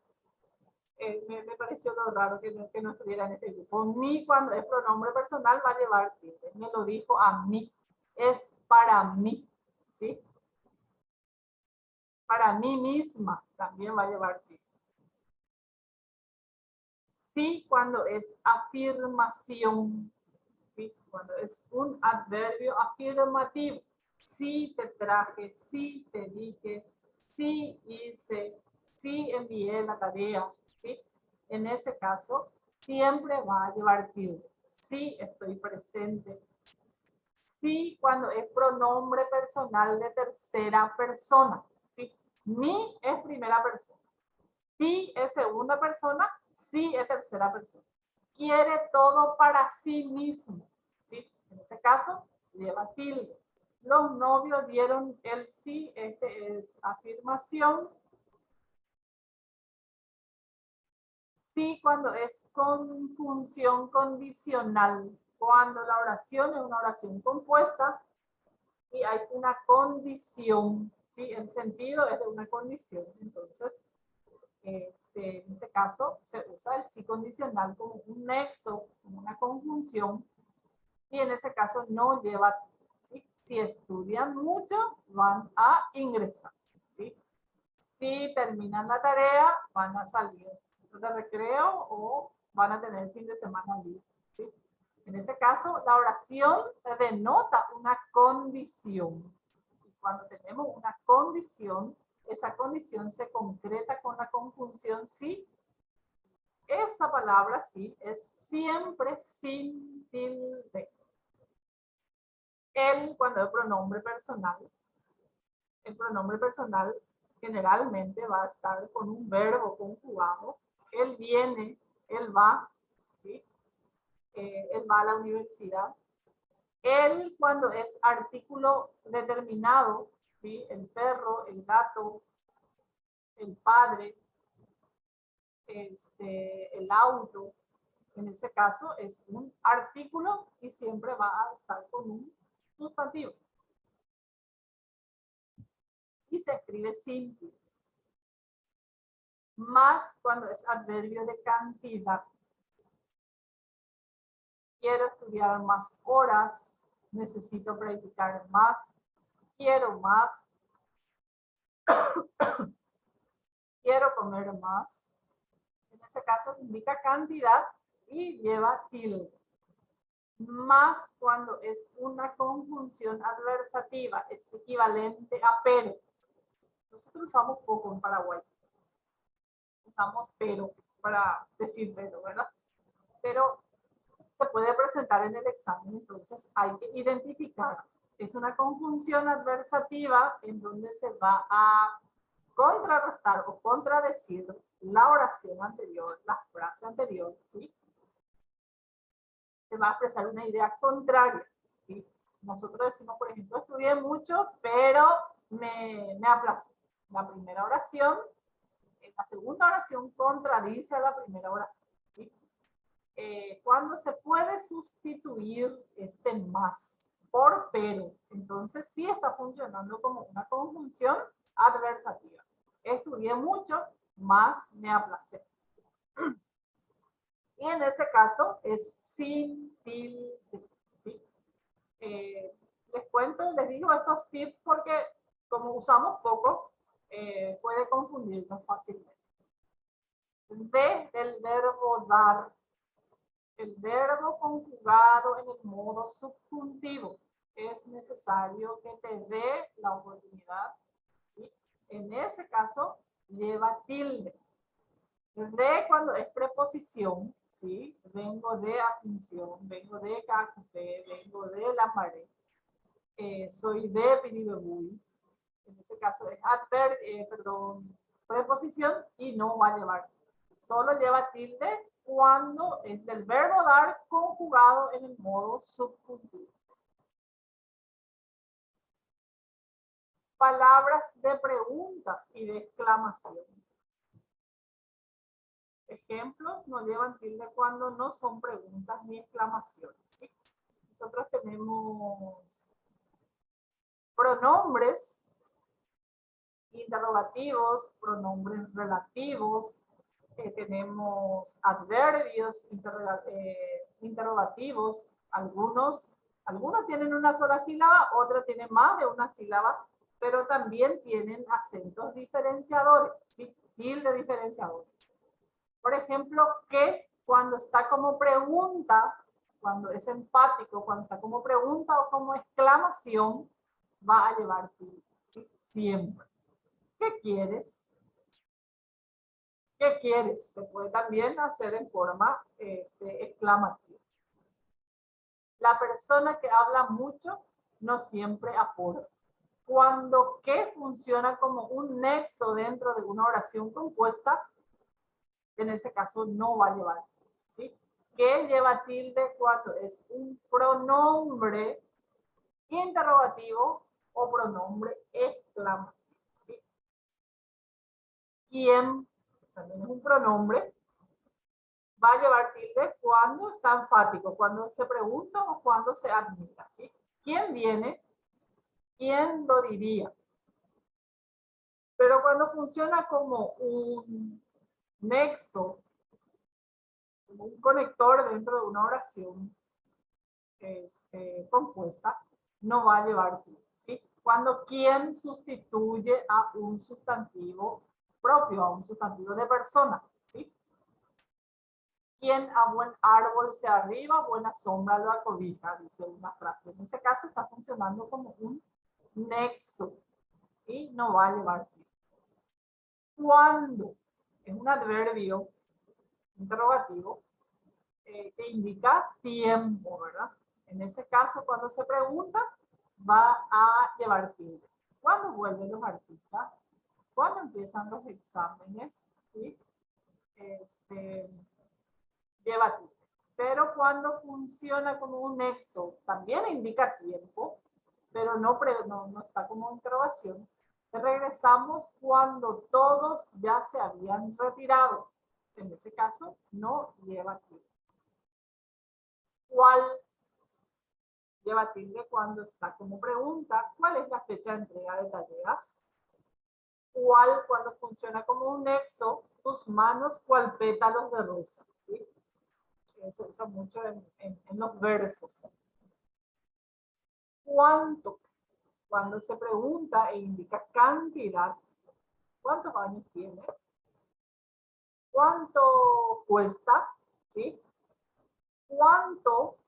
Me pareció lo raro que no estuviera en este grupo. Mi, cuando es pronombre personal, va a llevar tilde. Me lo dijo a mí. Es para mí. ¿Sí? Para mí misma también va a llevar tilde. Sí, cuando es afirmación. ¿Sí? Cuando es un adverbio afirmativo. Sí te traje, sí te dije, sí hice, sí envié la tarea. ¿Sí? En ese caso, siempre va a llevar tilde. Sí estoy presente. Sí, cuando es pronombre personal de tercera persona. ¿Sí? Mi es primera persona. Sí es segunda persona, sí es tercera persona. Quiere todo para sí mismo. ¿Sí? En ese caso, lleva tilde. Los novios dieron el sí, este es afirmación. Sí, cuando es conjunción condicional. Cuando la oración es una oración compuesta y hay una condición. ¿Sí? El sentido es de una condición. Entonces, en ese caso se usa el sí condicional como un nexo, como una conjunción, y en ese caso no lleva, ¿sí? Si estudian mucho, van a ingresar. ¿Sí? Si terminan la tarea, van a salir de recreo o van a tener fin de semana libre. ¿Sí? En ese caso, la oración denota una condición. Y cuando tenemos una condición, esa condición se concreta con la conjunción sí. Esa palabra sí es siempre sin tilde. Él, cuando es pronombre personal, el pronombre personal generalmente va a estar con un verbo conjugado. Él viene, él va, ¿sí? Él va a la universidad. Él, cuando es artículo determinado, ¿sí? El perro, el gato, el padre, el auto, en ese caso es un artículo y siempre va a estar con un sustantivo. Y se escribe simple. Más cuando es adverbio de cantidad. Quiero estudiar más horas, necesito practicar más, quiero más, quiero comer más. En ese caso indica cantidad y lleva tilde. Más cuando es una conjunción adversativa, es equivalente a pero. Nosotros usamos poco en Paraguay. Usamos pero para decir pero, ¿verdad? Pero se puede presentar en el examen, entonces hay que identificar. Es una conjunción adversativa en donde se va a contrarrestar o contradecir la oración anterior, la frase anterior, ¿sí? Se va a expresar una idea contraria, ¿sí? Nosotros decimos, por ejemplo, estudié mucho, pero me aplacé. La primera oración, la segunda oración contradice a la primera oración, ¿sí? Cuando se puede sustituir este más por pero, entonces sí está funcionando como una conjunción adversativa. Estudié mucho, más me aplacé. Y en ese caso es sin tilde, ¿sí? Les cuento, les digo estos tips porque como usamos poco, puede confundirnos fácilmente. Desde el verbo dar, el verbo conjugado en el modo subjuntivo, es necesario que te dé la oportunidad, ¿sí? En ese caso, lleva tilde. De cuando es preposición, ¿sí? Vengo de Asunción, vengo de Cacupé, vengo de Lambaré, soy de Piribebuy. En ese caso es preposición y no va a llevar. Solo lleva tilde cuando es del verbo dar conjugado en el modo subjuntivo. Palabras de preguntas y de exclamación. Ejemplos no llevan tilde cuando no son preguntas ni exclamaciones. ¿Sí? Nosotros tenemos pronombres interrogativos, pronombres relativos, tenemos adverbios interrogativos, algunos tienen una sola sílaba, otros tienen más de una sílaba, pero también tienen acentos diferenciadores, ¿sí? Tilde diferenciador. Por ejemplo, que cuando está como pregunta, cuando es empático, cuando está como pregunta o como exclamación, va a llevar tilde, ¿sí? Siempre. ¿Qué quieres? ¿Qué quieres? Se puede también hacer en forma exclamativa. La persona que habla mucho no siempre aporta. Cuando ¿qué? Funciona como un nexo dentro de una oración compuesta, en ese caso no va a llevar, ¿sí? ¿Qué lleva tilde cuando es un pronombre interrogativo o pronombre exclamativo? ¿Sí? ¿Quién? También es un pronombre, va a llevar tilde cuando está enfático, cuando se pregunta o cuando se admira, ¿sí? ¿Quién viene? ¿Quién lo diría? Pero cuando funciona como un nexo, como un conector dentro de una oración compuesta, no va a llevar tilde, ¿sí? Cuando quién sustituye a un sustantivo propio, a un sustantivo de persona, ¿sí? Quien a buen árbol se arriba, buena sombra lo acobija, dice una frase. En ese caso está funcionando como un nexo y no va a llevar tiempo. Cuando es un adverbio interrogativo que indica tiempo, ¿verdad? En ese caso, cuando se pregunta, va a llevar tiempo. ¿Cuándo vuelven los artistas? ¿Cuándo empiezan los exámenes? ¿Sí? Lleva tiempo. Pero cuando funciona como un nexo, también indica tiempo, pero no está como interrogación. Regresamos cuando todos ya se habían retirado. En ese caso, no lleva tilde. ¿Cuál lleva tilde cuando está como pregunta? ¿Cuál es la fecha de entrega de tareas? ¿Cuál cuando funciona como un nexo? Tus manos, ¿cuál pétalos de rosa? ¿Sí? Se usa mucho en los versos. ¿Cuánto? Cuando se pregunta e indica cantidad, ¿cuántos años tiene? ¿Cuánto cuesta? ¿Sí? ¿Cuánto?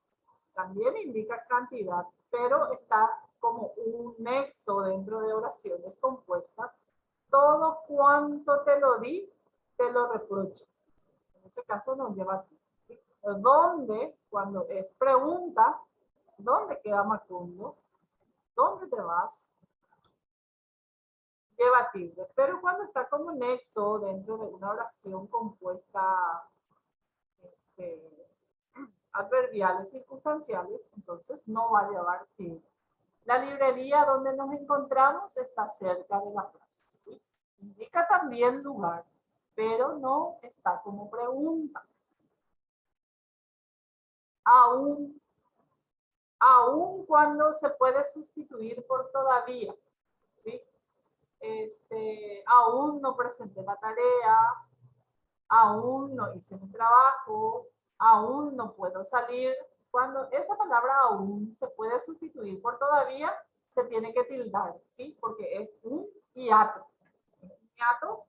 También indica cantidad, pero está como un nexo dentro de oraciones compuestas. Todo cuanto te lo di, te lo reprocho. En ese caso nos lleva aquí. ¿Sí? ¿Dónde? Cuando es pregunta, ¿dónde queda Macondo? ¿Dónde te vas? Lleva tilde. Pero cuando está como nexo dentro de una oración compuesta adverbiales circunstanciales, entonces no va a llevar tilde. La librería donde nos encontramos está cerca de la plaza, ¿sí? Indica también lugar, pero no está como pregunta. Aún cuando se puede sustituir por todavía, ¿sí? Aún no presenté la tarea, aún no hice mi trabajo, aún no puedo salir. Cuando esa palabra aún se puede sustituir por todavía, se tiene que tildar, ¿sí? Porque es un hiato. Un hiato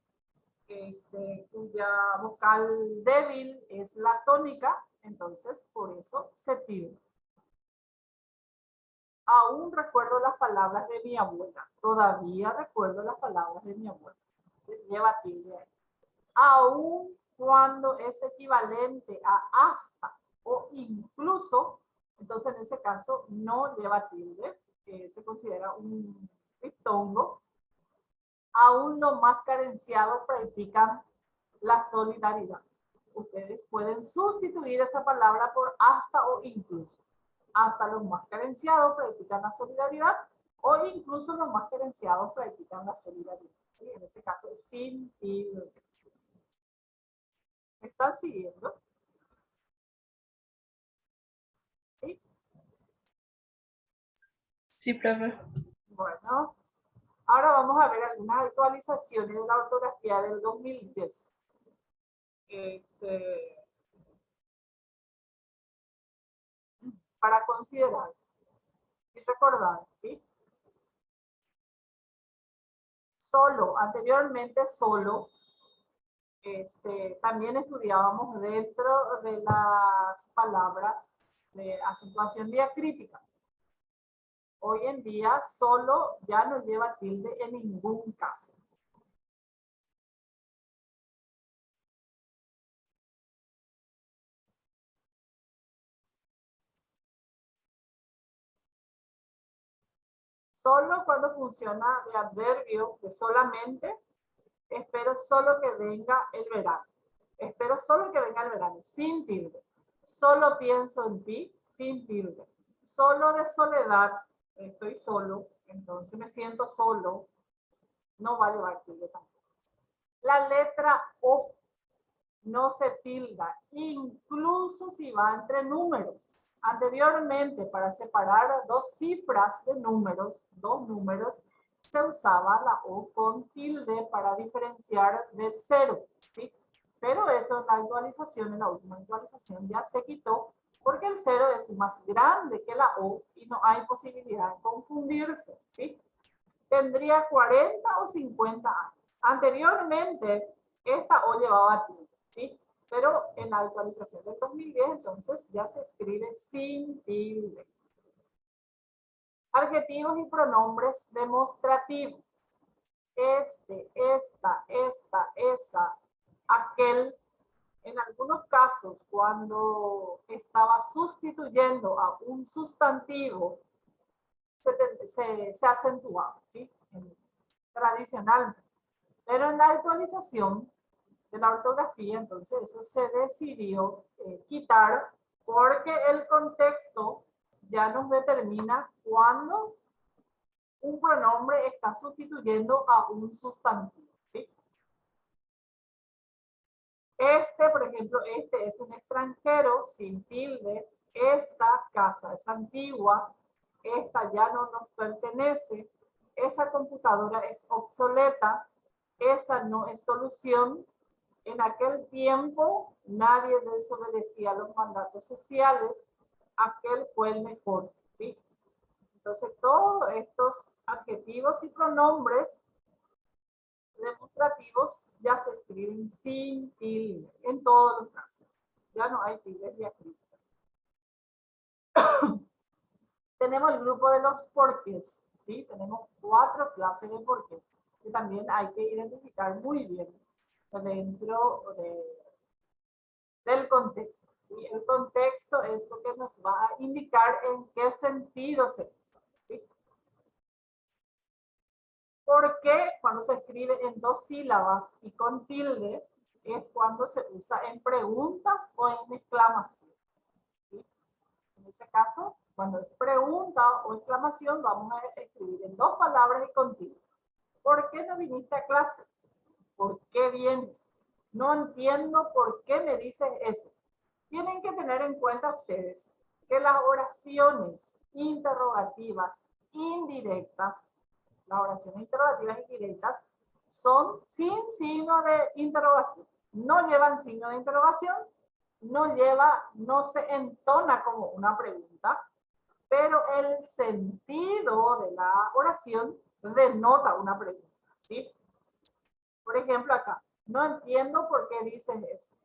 cuya vocal débil es la tónica, entonces por eso se tilda. Aún recuerdo las palabras de mi abuela. Todavía recuerdo las palabras de mi abuela. Se lleva tilde. Aún cuando es equivalente a hasta o incluso, entonces en ese caso no lleva tilde, se considera un diptongo. Aún los más carenciados practican la solidaridad. Ustedes pueden sustituir esa palabra por hasta o incluso. Hasta los más carenciados practican la solidaridad o incluso los más carenciados practican la solidaridad. ¿Sí? En ese caso es sin tilde. ¿Me están siguiendo? ¿Sí? Sí, profe. Bueno, ahora vamos a ver algunas actualizaciones de la ortografía del 2010. Para considerar y recordar, ¿sí? Solo, anteriormente solo, también estudiábamos dentro de las palabras de acentuación diacrítica. Hoy en día solo ya no lleva tilde en ningún caso. Solo cuando funciona de adverbio de solamente, espero solo que venga el verano. Espero solo que venga el verano, sin tilde. Solo pienso en ti, sin tilde. Solo de soledad, estoy solo, entonces me siento solo, no va a llevar tilde tampoco. La letra O no se tilda, incluso si va entre números. Anteriormente, para separar dos cifras de números, dos números, se usaba la O con tilde para diferenciar del cero, ¿sí? Pero eso en la actualización, en la última actualización, ya se quitó porque el cero es más grande que la O y no hay posibilidad de confundirse, ¿sí? Tendría 40 o 50 años. Anteriormente, esta O llevaba tilde, ¿sí? Pero en la actualización del 2010, entonces ya se escribe sin tilde. Adjetivos y pronombres demostrativos. Este, esta, esa, aquel. En algunos casos, cuando estaba sustituyendo a un sustantivo, se acentuaba, ¿sí? Tradicionalmente. Pero en la actualización de la ortografía, entonces eso se decidió quitar porque el contexto ya nos determina cuándo un pronombre está sustituyendo a un sustantivo. ¿Sí? Por ejemplo, este es un extranjero sin tilde. Esta casa es antigua. Esta ya no nos pertenece. Esa computadora es obsoleta. Esa no es solución. En aquel tiempo nadie desobedecía los mandatos sociales. Aquel fue el mejor, ¿sí? Entonces, todos estos adjetivos y pronombres demostrativos ya se escriben sin tilde, en todos los casos. Ya no hay tildes diacríticas. Tenemos el grupo de los porqués, ¿sí? Tenemos 4 clases de porqué, que también hay que identificar muy bien dentro del contexto, ¿sí? El contexto es lo que nos va a indicar en qué sentido se usa, ¿sí? Porque cuando se escribe en 2 sílabas y con tilde, es cuando se usa en preguntas o en exclamación, ¿sí? En ese caso, cuando es pregunta o exclamación, vamos a escribir en 2 palabras y con tilde. ¿Por qué no viniste a clase? ¿Por qué vienes? No entiendo por qué me dices eso. Tienen que tener en cuenta ustedes que las oraciones interrogativas indirectas, las oraciones interrogativas indirectas, son sin signo de interrogación. No llevan signo de interrogación, no se entona como una pregunta, pero el sentido de la oración denota una pregunta, ¿sí? Por ejemplo, acá, no entiendo por qué dices eso.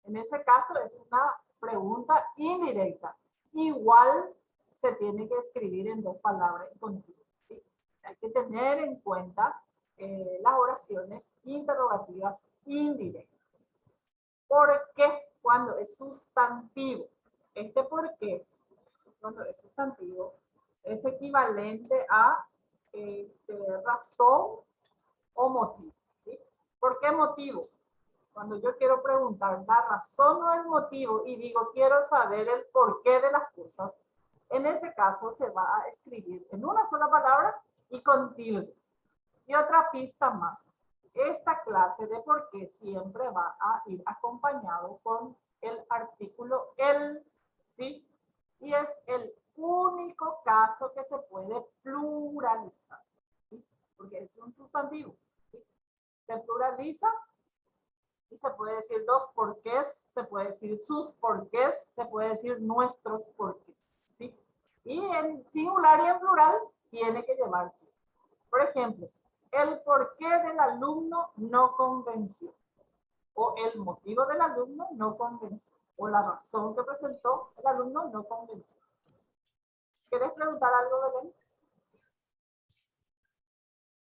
En ese caso es una pregunta indirecta. Igual se tiene que escribir en 2 palabras continuas, ¿sí? Hay que tener en cuenta las oraciones interrogativas indirectas. ¿Por qué? Cuando es sustantivo. Este por qué, cuando es sustantivo, es equivalente a razón o motivo. ¿Sí? ¿Por qué motivo? Cuando yo quiero preguntar la razón o el motivo y digo quiero saber el porqué de las cosas, en ese caso se va a escribir en una sola palabra y con tilde. Y otra pista más. Esta clase de por qué siempre va a ir acompañado con el artículo el, ¿sí? Y es el único caso que se puede pluralizar, ¿sí? Porque es un sustantivo, ¿sí? Se pluraliza y se puede decir dos porqués, se puede decir sus porqués, se puede decir nuestros porqués, ¿sí? Y en singular y en plural tiene que llevar. Por ejemplo, el porqué del alumno no convenció, o el motivo del alumno no convenció, o la razón que presentó el alumno no convenció. ¿Quieres preguntar algo, Belén?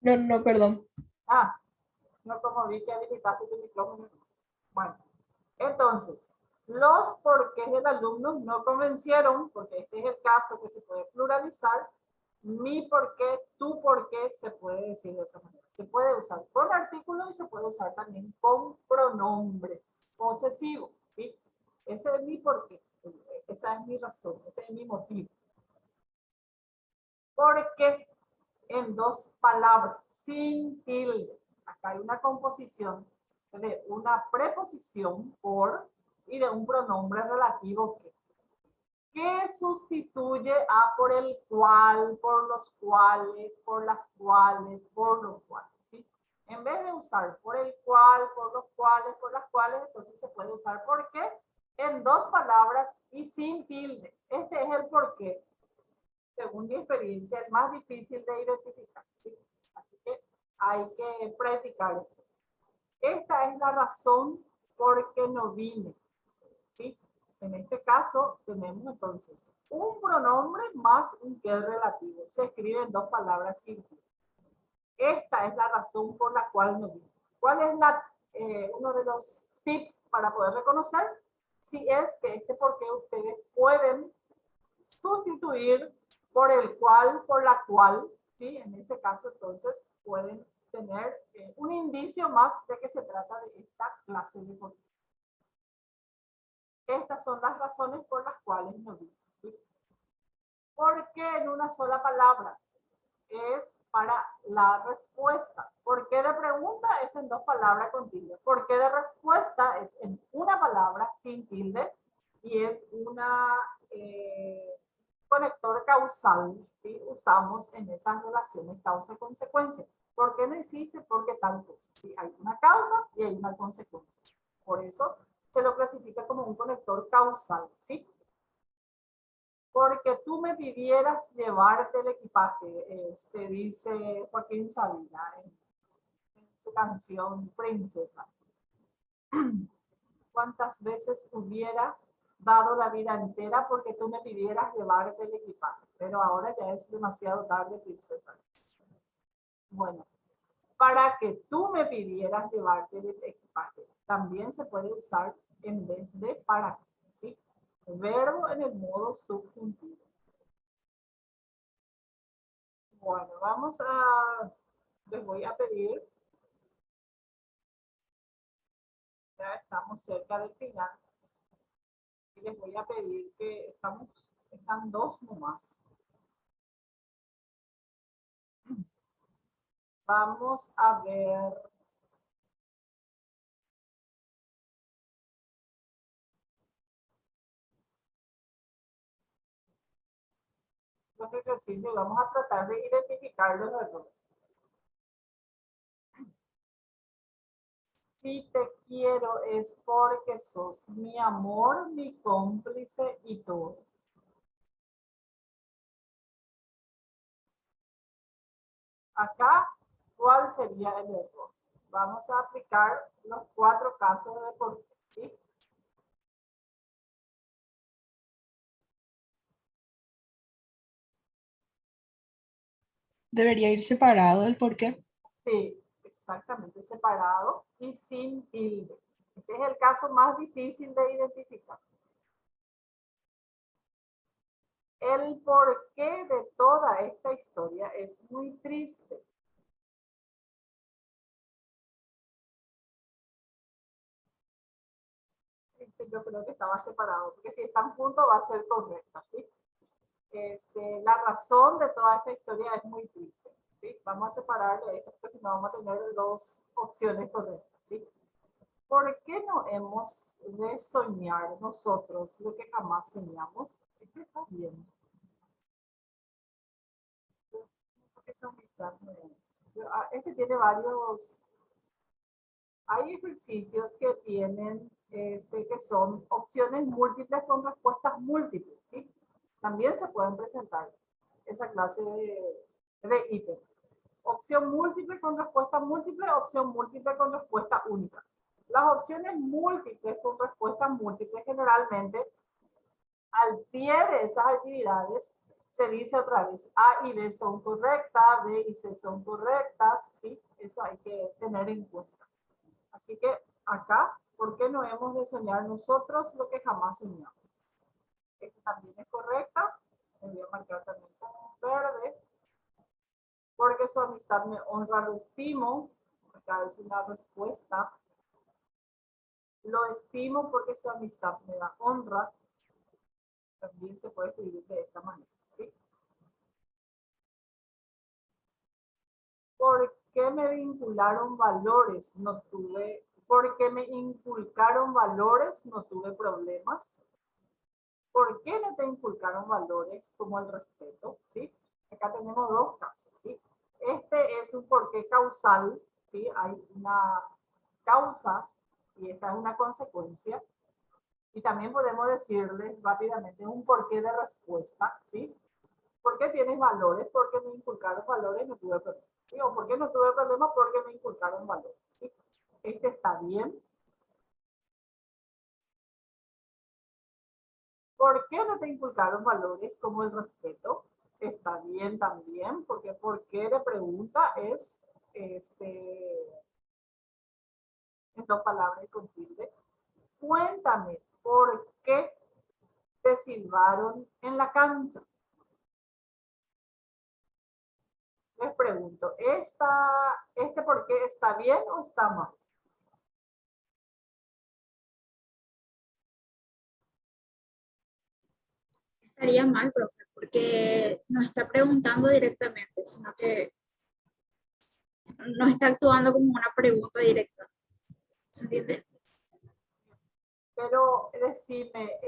No, no, perdón. Ah, no, como vi que habilitaste tu micrófono. Bueno, entonces, los porqués del alumno no convencieron, porque este es el caso que se puede pluralizar. Mi porqué, tu porqué, se puede decir de esa manera. Se puede usar con artículo y se puede usar también con pronombres posesivos, ¿sí? Ese es mi porqué, esa es mi razón, ese es mi motivo. Porque en dos palabras, sin tilde. Acá hay una composición de una preposición por y de un pronombre relativo que sustituye a por el cual, por los cuales, por las cuales, por los cuales. ¿Sí? En vez de usar por el cual, por los cuales, por las cuales, entonces se puede usar por qué en dos palabras y sin tilde. Este es el por qué, según mi experiencia, el más difícil de identificar. ¿Sí? Así que hay que practicar esto. Esta es la razón por que no vine. ¿Sí? En este caso tenemos entonces un pronombre más un que relativo. Se escribe en dos palabras simples. Esta es la razón por la cual no vine. ¿Cuál es uno de los tips para poder reconocer? Si es que este por qué ustedes pueden sustituir por el cual, por la cual, ¿sí? En ese caso, entonces, pueden tener un indicio más de que se trata de esta clase de por qué. Estas son las razones por las cuales no vivo, ¿sí? ¿Por qué en una sola palabra? Es para la respuesta. ¿Por qué de pregunta? Es en dos palabras con tilde. ¿Por qué de respuesta? Es en una palabra sin tilde y es una conector causal, ¿sí? Usamos en esas relaciones causa-consecuencia. ¿Por qué no existe? Porque tal cosa. ¿Sí? Hay una causa y hay una consecuencia. Por eso se lo clasifica como un conector causal, ¿sí? Porque tú me pidieras llevarte el equipaje, dice Joaquín Sabina en su canción Princesa. ¿Cuántas veces hubiera dado la vida entera porque tú me pidieras llevarte el equipaje? Pero ahora ya es demasiado tarde, princesa. Bueno, para que tú me pidieras llevarte el equipaje, también se puede usar en vez de para, ¿sí? El verbo en el modo subjuntivo. Bueno, les voy a pedir, ya estamos cerca del final, y les voy a pedir que están dos nomás. Vamos a ver. Los ejercicios, vamos a tratar de identificar los errores. Si te quiero es porque sos mi amor, mi cómplice y todo. Acá, ¿cuál sería el error? Vamos a aplicar los 4 casos de por qué, ¿sí? Debería ir separado el por qué. Sí, exactamente, separado y sin tilde. Este es el caso más difícil de identificar. El porqué de toda esta historia es muy triste. Yo creo que estaba separado, porque si están juntos va a ser correcta, ¿sí? La razón de toda esta historia es muy triste, ¿sí? Vamos a separarle esto, porque si no vamos a tener dos opciones correctas, ¿sí? ¿Por qué no hemos de soñar nosotros lo que jamás soñamos? Siempre está bien. Porque son este tiene varios, hay ejercicios que tienen, que son opciones múltiples con respuestas múltiples, ¿sí? También se pueden presentar esa clase de ítem. Opción múltiple con respuesta múltiple, opción múltiple con respuesta única. Las opciones múltiples con respuesta múltiple generalmente al pie de esas actividades se dice otra vez A y B son correctas, B y C son correctas, ¿sí? Eso hay que tener en cuenta. Así que acá, ¿por qué no hemos de soñar nosotros lo que jamás soñamos? Esta también es correcta, me voy a marcar también con verde, porque su amistad me honra, lo estimo, acá es una respuesta, lo estimo porque su amistad me da honra, también se puede escribir de esta manera, ¿sí? ¿Por qué me vincularon valores? No tuve, ¿por qué me inculcaron valores? No tuve problemas. ¿Por qué no te inculcaron valores como el respeto? ¿Sí? Acá tenemos dos casos, ¿sí? Este es un porqué causal, ¿sí? Hay una causa y esta es una consecuencia. Y también podemos decirles rápidamente un porqué de respuesta, ¿sí? ¿Por qué tienes valores? Porque me inculcaron valores y no tuve problemas. ¿Sí? ¿O por qué no tuve problemas? Porque me inculcaron valores. ¿Sí? Este está bien. ¿Por qué no te inculcaron valores como el respeto? Está bien también, porque ¿por qué de pregunta es en dos palabras y con tilde? Cuéntame, ¿por qué te silbaron en la cancha? Les pregunto, ¿este por qué está bien o está mal? Estaría mal, profe, porque no está preguntando directamente, sino que no está actuando como una pregunta directa. ¿Se entiende? Pero decime,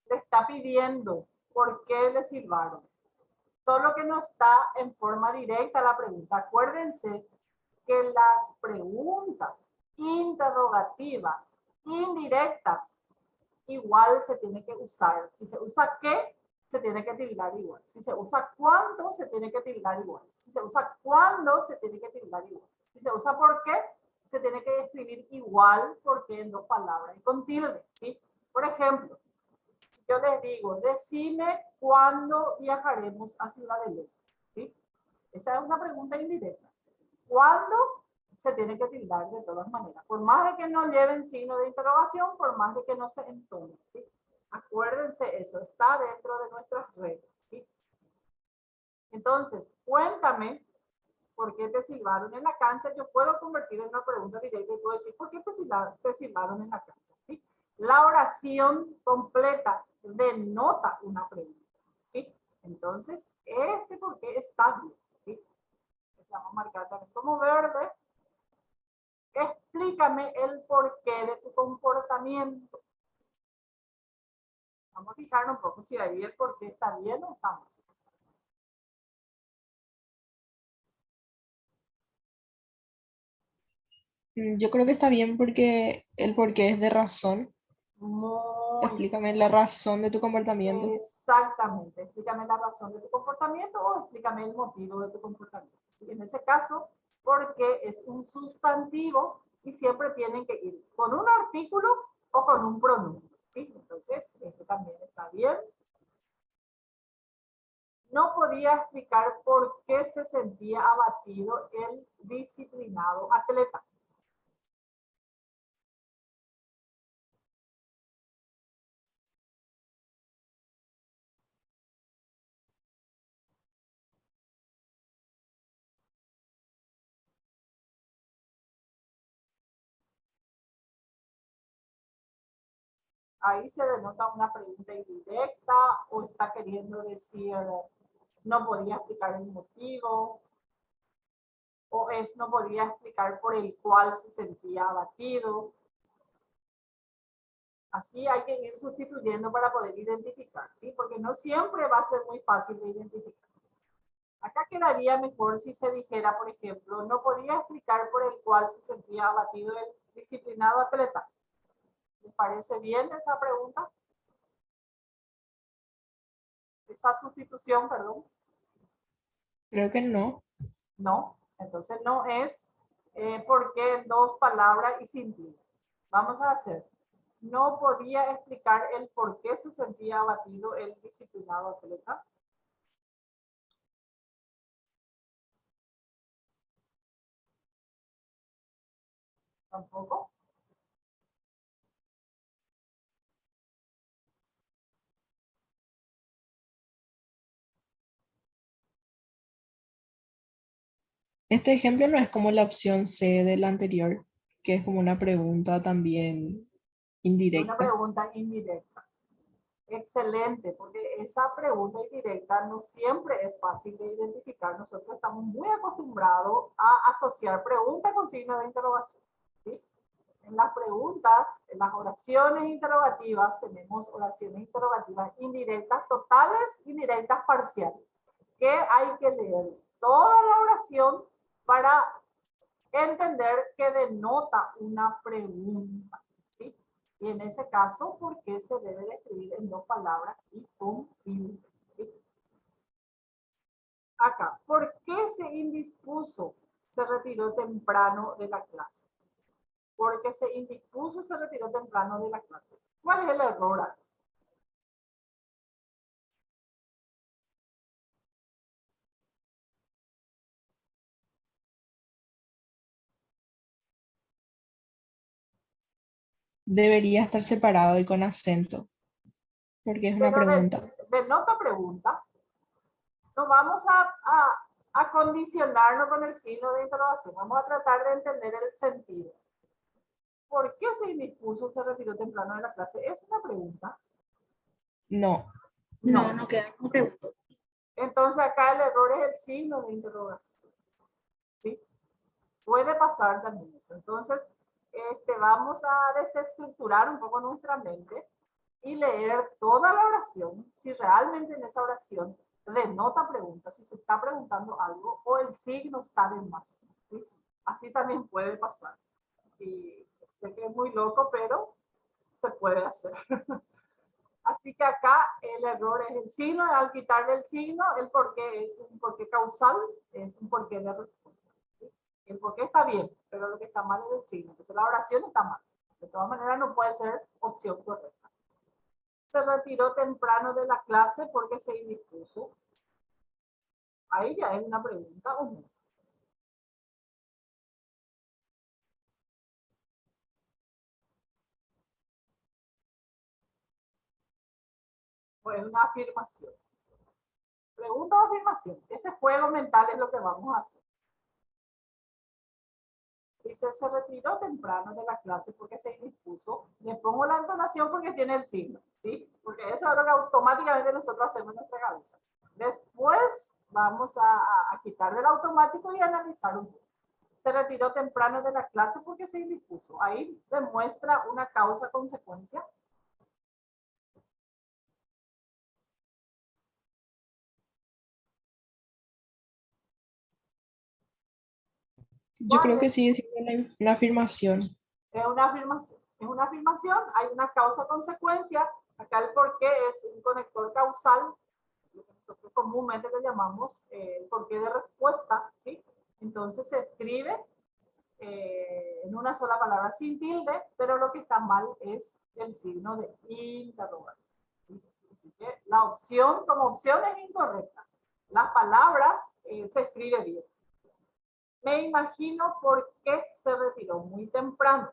le está pidiendo por qué le silbaron. Solo que no está en forma directa la pregunta. Acuérdense que las preguntas interrogativas indirectas igual se tiene que usar. Si se usa qué, se tiene que tildar igual. Si se usa cuándo, se tiene que tildar igual. Si se usa cuándo, se tiene que tildar igual. Si se usa por qué, se tiene que escribir igual porque en dos palabras y con tilde, ¿sí? Por ejemplo, yo les digo, decime cuándo viajaremos a Ciudad del Este, ¿sí? Esa es una pregunta indirecta. ¿Cuándo? Se tiene que tildar de todas maneras. Por más de que no lleven signo de interrogación, por más de que no se entonen, ¿sí? Acuérdense, eso está dentro de nuestras reglas, ¿sí? Entonces, cuéntame por qué te silbaron en la cancha. Yo puedo convertir en una pregunta directa y puedo decir, ¿por qué te silbaron en la cancha? ¿Sí? La oración completa denota una pregunta, ¿sí? Entonces, por qué está bien, ¿sí? Vamos a marcar también como verde. Explícame el porqué de tu comportamiento. Vamos a fijarnos un poco si ahí el porqué está bien o está mal. Yo creo que está bien porque el porqué es de razón. Muy Explícame la razón de tu comportamiento. exactamente. Explícame la razón de tu comportamiento o explícame el motivo de tu comportamiento. ¿Sí? En ese caso, porque es un sustantivo y siempre tienen que ir con un artículo o con un pronombre. ¿Sí? Entonces, esto también está bien. No podía explicar por qué se sentía abatido el disciplinado atleta. ahí se denota una pregunta indirecta o está queriendo decir no podía explicar el motivo, o es no podía explicar por el cual se sentía abatido. Así hay que ir sustituyendo para poder identificar, ¿sí? Porque no siempre va a ser muy fácil de identificar. Acá quedaría mejor si se dijera, por ejemplo, no podía explicar por el cual se sentía abatido el disciplinado atleta. ¿Les parece bien esa pregunta? Esa sustitución, perdón. Creo que no. No, entonces no es porque en dos palabras y simple. Vamos a hacer. No podía explicar el por qué se sentía abatido el disciplinado atleta. Tampoco. Este ejemplo no es como la opción C del anterior, que es como una pregunta también Una indirecta. pregunta indirecta. Excelente, porque esa pregunta indirecta no siempre es fácil de identificar. Nosotros estamos muy acostumbrados a asociar pregunta con signo de interrogación, ¿sí? En las preguntas, en las oraciones interrogativas, tenemos oraciones interrogativas indirectas totales, indirectas parciales, que hay que leer toda la oración para entender que denota una pregunta, ¿sí? Y en ese caso, ¿por qué se debe de escribir en dos palabras y con tilde? ¿Sí? Acá, ¿por qué se indispuso? Se retiró temprano de la clase. Porque se indispuso, se retiró temprano de la clase. ¿Cuál es el error acá? Debería estar separado y con acento, porque es una Pero pregunta. de nota pregunta, no vamos a condicionarnos con el signo de interrogación. Vamos a tratar de entender el sentido. ¿Por qué se indispuso, se retiró temprano de la clase? Es una pregunta. No, No, No. no queda como pregunta. Entonces acá el error es el signo de interrogación. ¿Sí? Puede pasar también eso. Entonces, vamos a desestructurar un poco nuestra mente y leer toda la oración, si realmente en esa oración denota pregunta, si se está preguntando algo o el signo está de más. ¿Sí? Así también puede pasar. Y sé que es muy loco, pero se puede hacer. Así que acá el error es el signo, al quitarle el signo, el porqué es un porqué causal, es un porqué de respuesta. ¿Sí? El porqué está bien, pero lo que está mal es el signo. Entonces la oración está mal. De todas maneras no puede ser opción correcta. Se retiró temprano de la clase porque se indispuso. Ahí ya es una pregunta o no. O es una afirmación. Pregunta o afirmación. Ese juego mental es lo que vamos a hacer. Dice, se retiró temprano de la clase porque se indispuso. Le pongo la entonación porque tiene el signo, ¿sí? Porque eso es lo que automáticamente nosotros hacemos en nuestra cabeza. Después vamos a quitar del automático y analizar un poco. Se retiró temprano de la clase porque se indispuso. Ahí demuestra una causa-consecuencia. yo ¿Cuál creo que es? sigue siendo una afirmación. Es una afirmación. Es una afirmación, hay una causa-consecuencia. Acá el por qué es un conector causal, lo que nosotros comúnmente le llamamos porqué de respuesta, ¿sí? Entonces se escribe en una sola palabra sin tilde, pero lo que está mal es el signo de interrogación, ¿sí? Así que la opción como opción es incorrecta. Las palabras se escribe bien. Me imagino por qué se retiró muy temprano.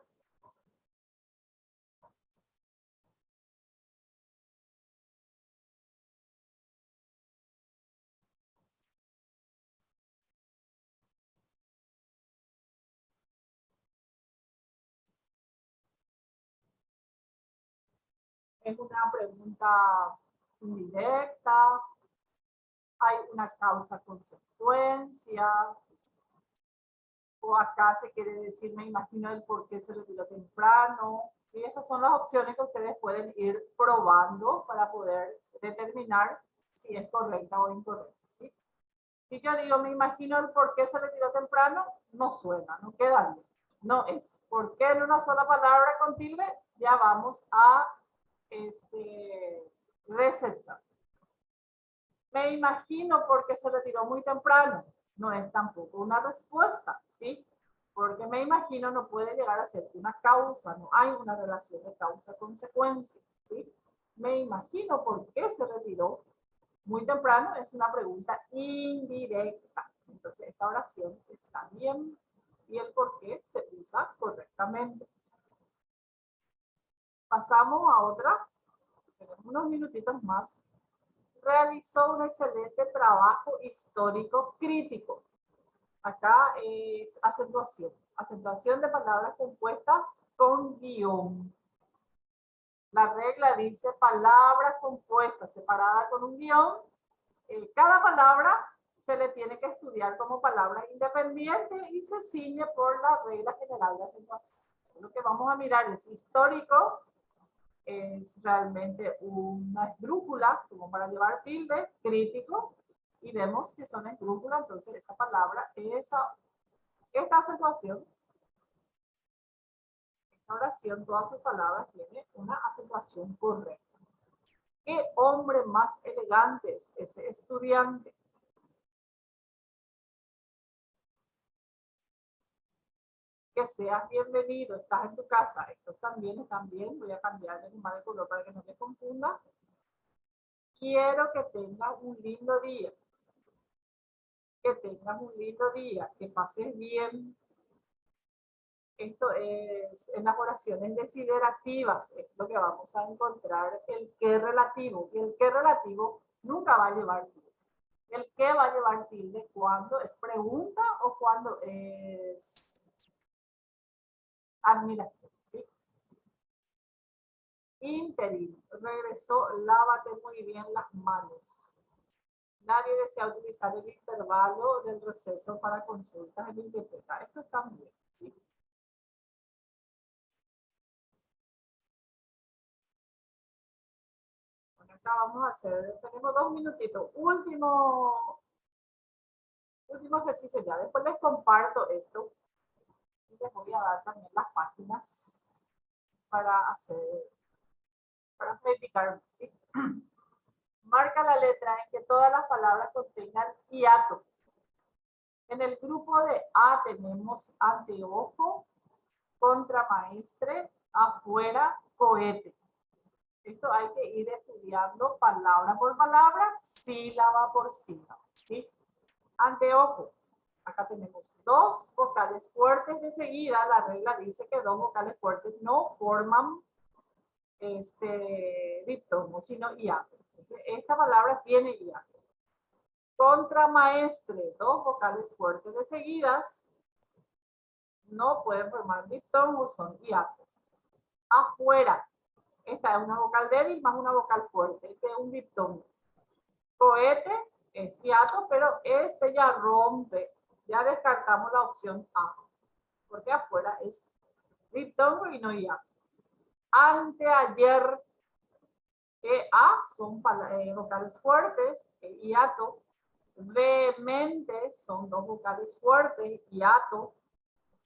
Es una pregunta indirecta. Hay una causa-consecuencia. O acá se quiere decir, me imagino el por qué se retiró temprano. ¿Sí? Esas son las opciones que ustedes pueden ir probando para poder determinar si es correcta o incorrecta. ¿Sí? Si yo digo, me imagino el por qué se retiró temprano, no suena, no queda bien. No es. ¿Por qué en una sola palabra con tilde? Ya vamos a resetear. Me imagino por qué se retiró muy temprano. No es tampoco una respuesta, ¿sí? Porque me imagino no puede llegar a ser una causa, no hay una relación de causa-consecuencia, ¿sí? Me imagino por qué se retiró muy temprano es una pregunta indirecta. Entonces, esta oración está bien y el por qué se usa correctamente. Pasamos a otra. Tenemos unos minutitos más. Realizó un excelente trabajo histórico crítico. Acá es acentuación. Acentuación de palabras compuestas con guión. La regla dice palabras compuestas separadas con un guión. Cada palabra se le tiene que estudiar como palabra independiente y se ciñe por la regla general de acentuación. Lo que vamos a mirar es histórico, es realmente una esdrújula, como para llevar tilde, crítico, y vemos que son esdrújulas, entonces esa palabra, esta acentuación, esta oración, todas sus palabras tienen una acentuación correcta. ¿Qué hombre más elegante es ese estudiante? Que seas bienvenido, estás en tu casa, estos también están bien, voy a cambiar de color para que no me confunda. Quiero que tengas un lindo día. Que tengas un lindo día, que pases bien. Esto es en las oraciones desiderativas, es lo que vamos a encontrar el que relativo. Y el que relativo nunca va a llevar tilde. El que va a llevar tilde cuando es pregunta o cuando es admiración, ¿sí? Interino. Regresó, lávate muy bien las manos. Nadie desea utilizar el intervalo del receso para consultas en biblioteca. Esto está bien, ¿sí? Bueno, acá vamos a hacer, tenemos 2 minutitos. Último ejercicio ya. Después les comparto esto. Y les voy a dar también las páginas para practicar, ¿sí? Marca la letra en que todas las palabras contengan hiato. En el grupo de A tenemos anteojo, contramaestre, afuera, cohete. Esto hay que ir estudiando palabra por palabra, sílaba por sílaba, ¿sí? Anteojo. Acá tenemos 2 vocales fuertes de seguida. La regla dice que 2 vocales fuertes no forman diptongo, sino hiato. Entonces, esta palabra tiene hiato. Contramaestre, 2 vocales fuertes de seguidas no pueden formar diptongo, son hiatos. Afuera, esta es una vocal débil más una vocal fuerte, este es un diptongo. Cohete es hiato, pero este ya rompe, ya descartamos la opción A, porque afuera es diptongo y no hiato. Anteayer, A son vocales fuertes, hiato. Vehemente son 2 vocales fuertes, hiato.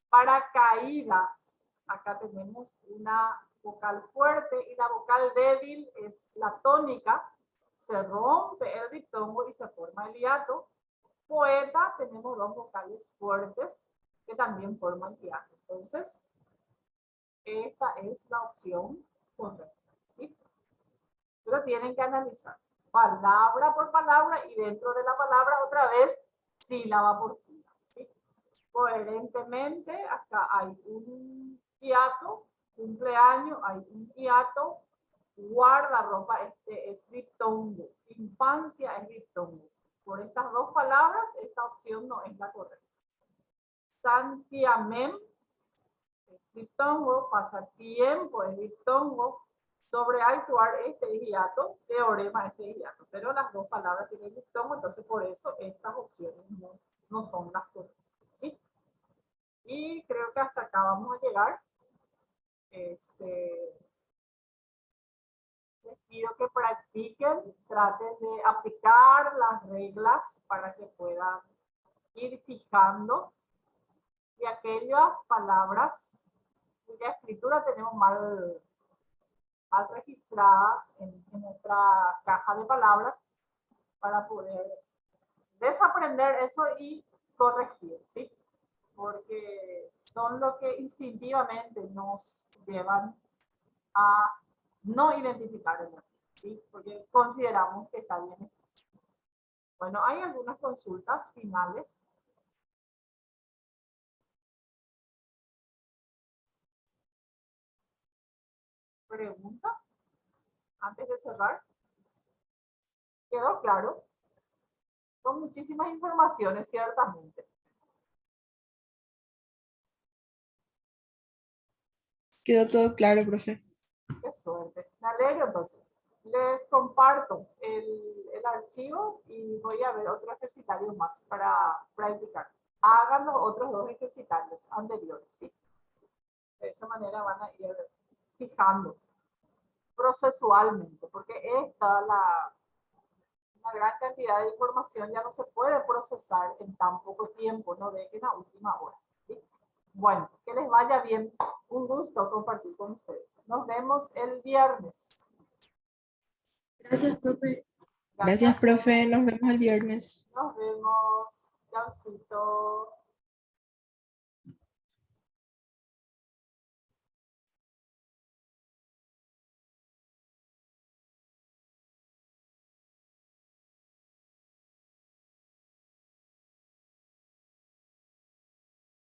Paracaídas, acá tenemos una vocal fuerte y la vocal débil es la tónica, se rompe el diptongo y se forma el hiato. Poeta, tenemos 2 vocales fuertes que también forman hiato. Entonces, esta es la opción correcta, ¿sí? Pero tienen que analizar palabra por palabra y dentro de la palabra otra vez sílaba por sílaba, ¿sí? Coherentemente, acá hay un hiato, cumpleaños, hay un hiato, guardarropa, es diptongo, infancia es diptongo. Por estas 2 palabras, esta opción no es la correcta. Santiamén es diptongo, pasatiempo es diptongo, Sobre actuar este hiato, teorema este hiato, pero las dos palabras tienen diptongo, entonces por eso estas opciones no son las correctas, ¿sí? Y creo que hasta acá vamos a llegar. Les pido que practiquen, traten de aplicar las reglas para que puedan ir fijando y aquellas palabras cuya escritura tenemos mal registradas en nuestra caja de palabras para poder desaprender eso y corregir, ¿sí? Porque son lo que instintivamente nos llevan a no identificar el error, ¿sí? Porque consideramos que está bien. Bueno, hay algunas consultas finales. ¿Pregunta? Antes de cerrar. ¿Quedó claro? Son muchísimas informaciones, ciertamente. Quedó todo claro, profe. Qué suerte. Me alegro entonces. Les comparto el archivo y voy a ver otro ejercitario más para practicar. Hagan los otros dos ejercitarios anteriores, ¿sí? De esa manera van a ir fijando procesualmente, porque una gran cantidad de información ya no se puede procesar en tan poco tiempo, no dejen a última hora, ¿sí? Bueno, que les vaya bien. Un gusto compartir con ustedes. Nos vemos el viernes. Gracias, profe. Gracias, profe. Nos vemos el viernes. Nos vemos. Chaucito.